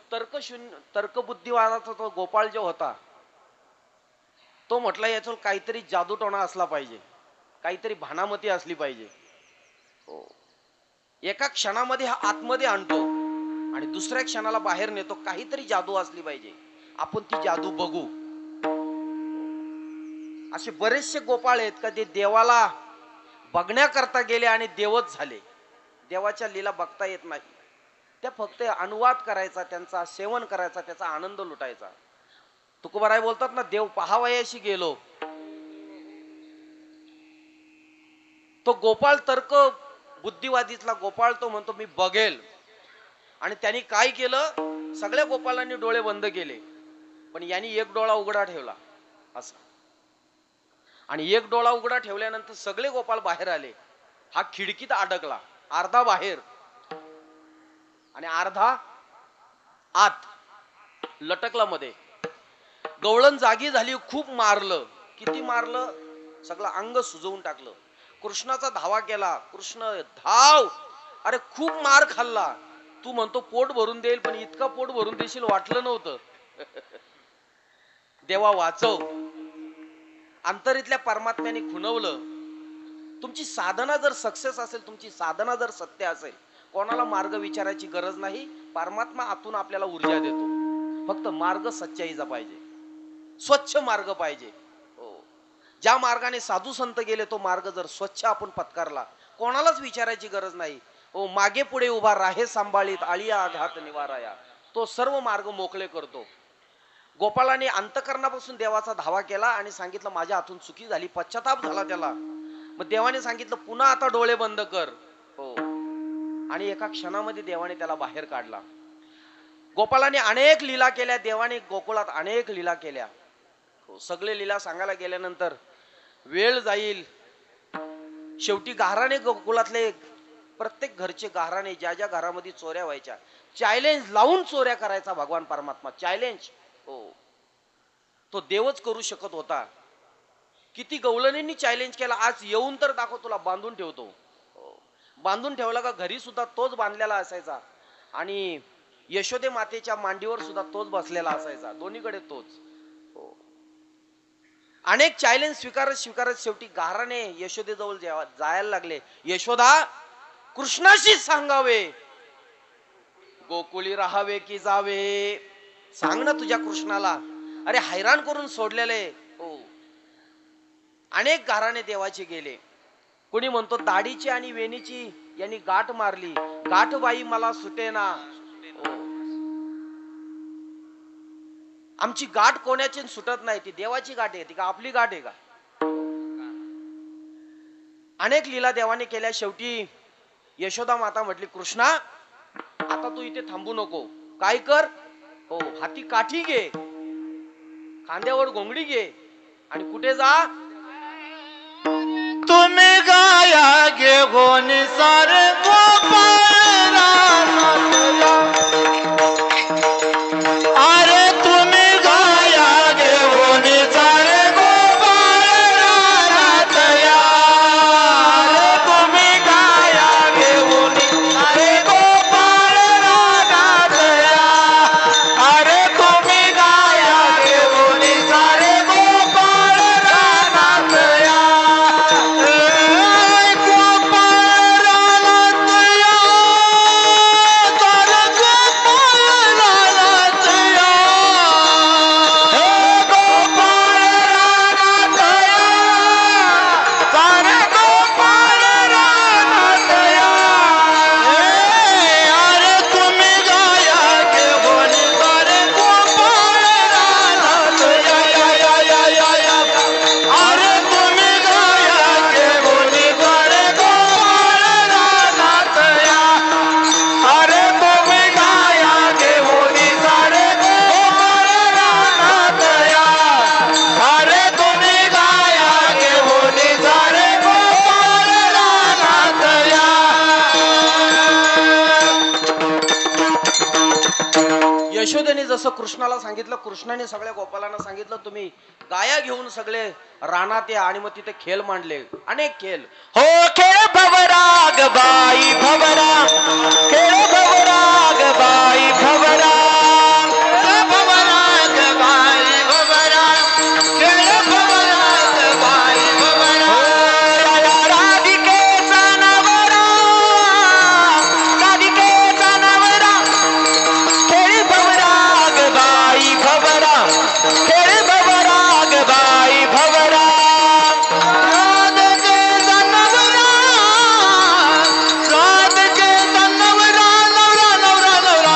तर्कबुद्धिवादाचा तो गोपाळ जो होता तो म्हटला याचं काहीतरी जादूटोणा असला पाहिजे, काहीतरी भानामती असली पाहिजे. हो. एका क्षणामध्ये हा आतमध्ये आणतो आणि दुसऱ्या क्षणाला बाहेर नेतो, काहीतरी जादू असली पाहिजे, आपण ती जादू बघू. असे बरेचसे गोपाळ आहेत का ते देवाला बघण्याकरता गेले आणि देवच झाले. देवाच्या लीला बघता येत नाही, त्या फक्त अनुवाद करायचा, त्यांचा सेवन करायचा, त्याचा आनंद लुटायचा. तुकोबाराय बोलतात ना, देव पहावयाशी गेलो. तो गोपाळ तर्क बुद्धिवादीतला गोपाळ तो म्हणतो मी बघेल. आणि त्यांनी काय केलं, सगळ्या गोपालांनी डोळे बंद केले, पण यांनी एक डोळा उघडा ठेवला असा. आणि एक डोळा उघडा ठेवल्यानंतर सगळे गोपाल बाहेर आले. हा खिडकीत अडकला, अर्धा बाहेर आणि अर्धा आत लटकला मध्ये. गवळण जागी झाली, खूप मारलं. किती मारलं, सगळं अंग सुजवून टाकलं. कृष्णाचा धावा केला, कृष्ण धाव. अरे खूप मार खाल्ला. तू म्हणतो पोट भरून देईल, पण इतका पोट भरून देशील वाटलं नव्हतं. देवा वाचव. अंतरीतल्या परमात्म्याने खुणवलं. तुमची साधना जर सक्सेस असेल, तुमची साधना जर सत्य असेल, कोणाला मार्ग विचारायची गरज नाही. परमात्मा आतून आपल्याला ऊर्जा देतो, फक्त मार्ग सच्चाईचा पाहिजे. स्वच्छ मार्ग पाहिजे. हो, ज्या मार्गाने साधू संत गेले तो मार्ग जर स्वच्छ आपण पत्कारला, कोणालाच विचारायची गरज नाही. हो, मागे पुढे उभा राहे सांभाळीत आळिया आघात निवाराया, तो सर्व मार्ग मोकळे करतो. गोपाळाने अंतकरणापासून देवाचा धावा केला आणि सांगितलं माझ्या हातून चुकी झाली, पश्चाताप झाला त्याला. मग देवाने सांगितलं पुन्हा आता डोळे बंद कर. हो, आणि एका क्षणामध्ये देवाने त्याला बाहेर काढला. गोपाळाने अनेक लीला केल्या, देवाने गोकुळात अनेक लीला केल्या. हो, सगळे लीला सांगायला गेल्यानंतर वेळ जाईल. शेवटी गाराने गोकुळातले प्रत्येक घरचे गाराने, ज्या ज्या घरामध्ये चोऱ्या व्हायच्या, चॅलेंज लावून चोऱ्या करायचा भगवान परमात्मा. चॅलेंज, हो, तो देवच करू शकत होता. किती गवळणींनी चॅलेंज केला, आज येऊन तर दाखव, तुला बांधून ठेवतो. हो, बांधून ठेवला का घरी सुद्धा तोच बांधलेला असायचा आणि यशोदे मातेच्या मांडीवर सुद्धा तोच बसलेला असायचा, दोन्हीकडे तोच. हो, अनेक चॅलेंज स्वीकारत स्वीकारत शेवटी गाराने यशोदेजवळ जायला लागले. यशोदा, कृष्णाशी सांगावे, गोकुळी राहावे की जावे, सांग ना तुझ्या कृष्णाला. अरे हैराण करून सोडलेले. हो, अनेक गाराने देवाचे गेले. कोणी म्हणतो दाढीची आणि वेणीची यांनी गाठ मारली, गाठ बाई मला सुटेना. हो, आमची गाठ कोणाची सुटत नाही, ती देवाची गाठ आहे, ती का आपली गाठ आहे का? अनेक लीला देवाने केल्या. शेवटी यशोदा माता म्हटली कृष्णा, आता तू इथे थांबू नको, काय कर, हो, हाती काठी घे, खांद्यावर घोंगडी घे आणि कुठे जा, तुम्ही गाया घेऊन सार गोपाळ रानातया. अरे तुम्ही गाया घेऊन सार गोपाळ रानातया. अरे तुम्ही गाया घेऊन सारे गोपाळ रानातया. अरे तुम्ही गाया घेऊन सारे गोपाळ रानातया. यशोदेने जसं कृष्णाला सांगितलं, कृष्णाने सगळ्या गोपालांना सांगितलं तुम्ही गाया घेऊन सगळे रानात या. आणि मग तिथे खेळ मांडले, अनेक खेळ. हो, खेळ भवराग बाई भवरा, खेळ भवराग बाई भवरा, भवराग बाई भवरा, खेळ भवराग बाई भवरा. राधिकेचा नवरा, राधिकेचा नवरा, खेळ भवराग बाई भवरा, खेळ भवराग बाई भवरा. राधिकेचा नवरा, राधिकेचा नवरा, नवरा नवरा नवरा,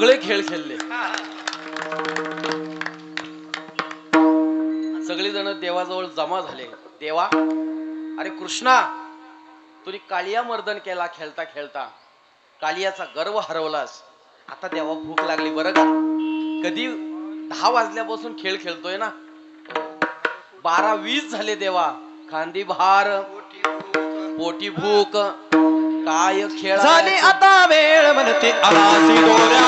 सगळे खेळ खेळले. सगळे जण देवाजवळ जमा झाले. देवा, अरे कृष्णा, तुझी कालिया मर्दन केला खेळता खेळता, कालियाचा गर्व हरवलास. आता देवा भूक लागली बरं का. कधी 10 वाजल्यापासून खेळ खेळतोय ना, 12-20 झाले देवा. खांदी भार, पोटी भूक, काय खेळ झाली आता वेळ म्हणते आरासी दोऱ्या,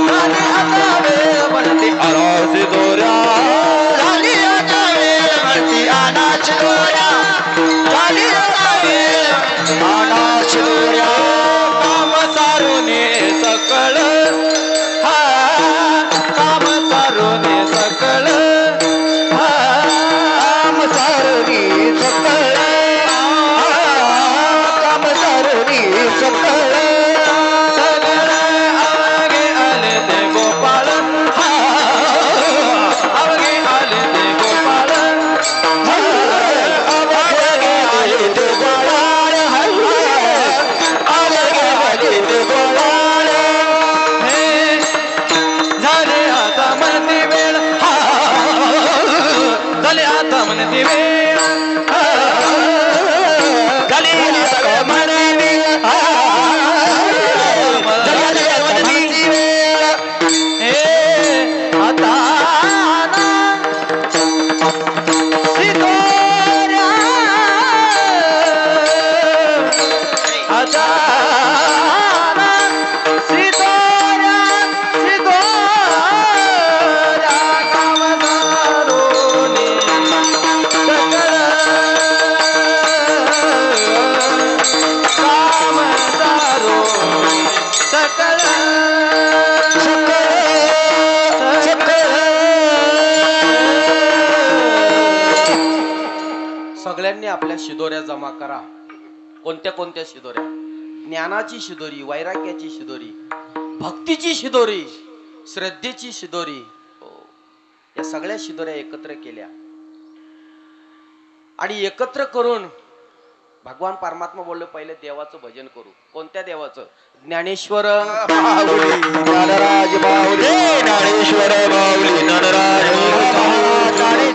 झाली आता वेळ म्हणते आरासी दोऱ्या, झाली आता वेळ म्हणते अनाच दोऱ्या, झाली आता वेळ म्हणते अनाच दोऱ्या. काम सारुने सकळ, हा काम सारुने सकळ, हा काम सारुनी सकळ, सगळ्यांनी आपल्या शिदोऱ्या जमा करा. कोणत्या कोणत्या शिदोऱ्या? ज्ञानाची शिदोरी, वैराग्याची शिदोरी, भक्तीची शिदोरी, श्रद्धेची शिदोरी. या सगळ्या शिदोऱ्या एकत्र केल्या आणि एकत्र करून भगवान परमात्मा बोलले पहिले देवाचं भजन करू. कोणत्या देवाचं? ज्ञानेश्वर माऊली ज्ञानराज माऊली, ज्ञानेश्वर माऊली ज्ञानराज माऊली.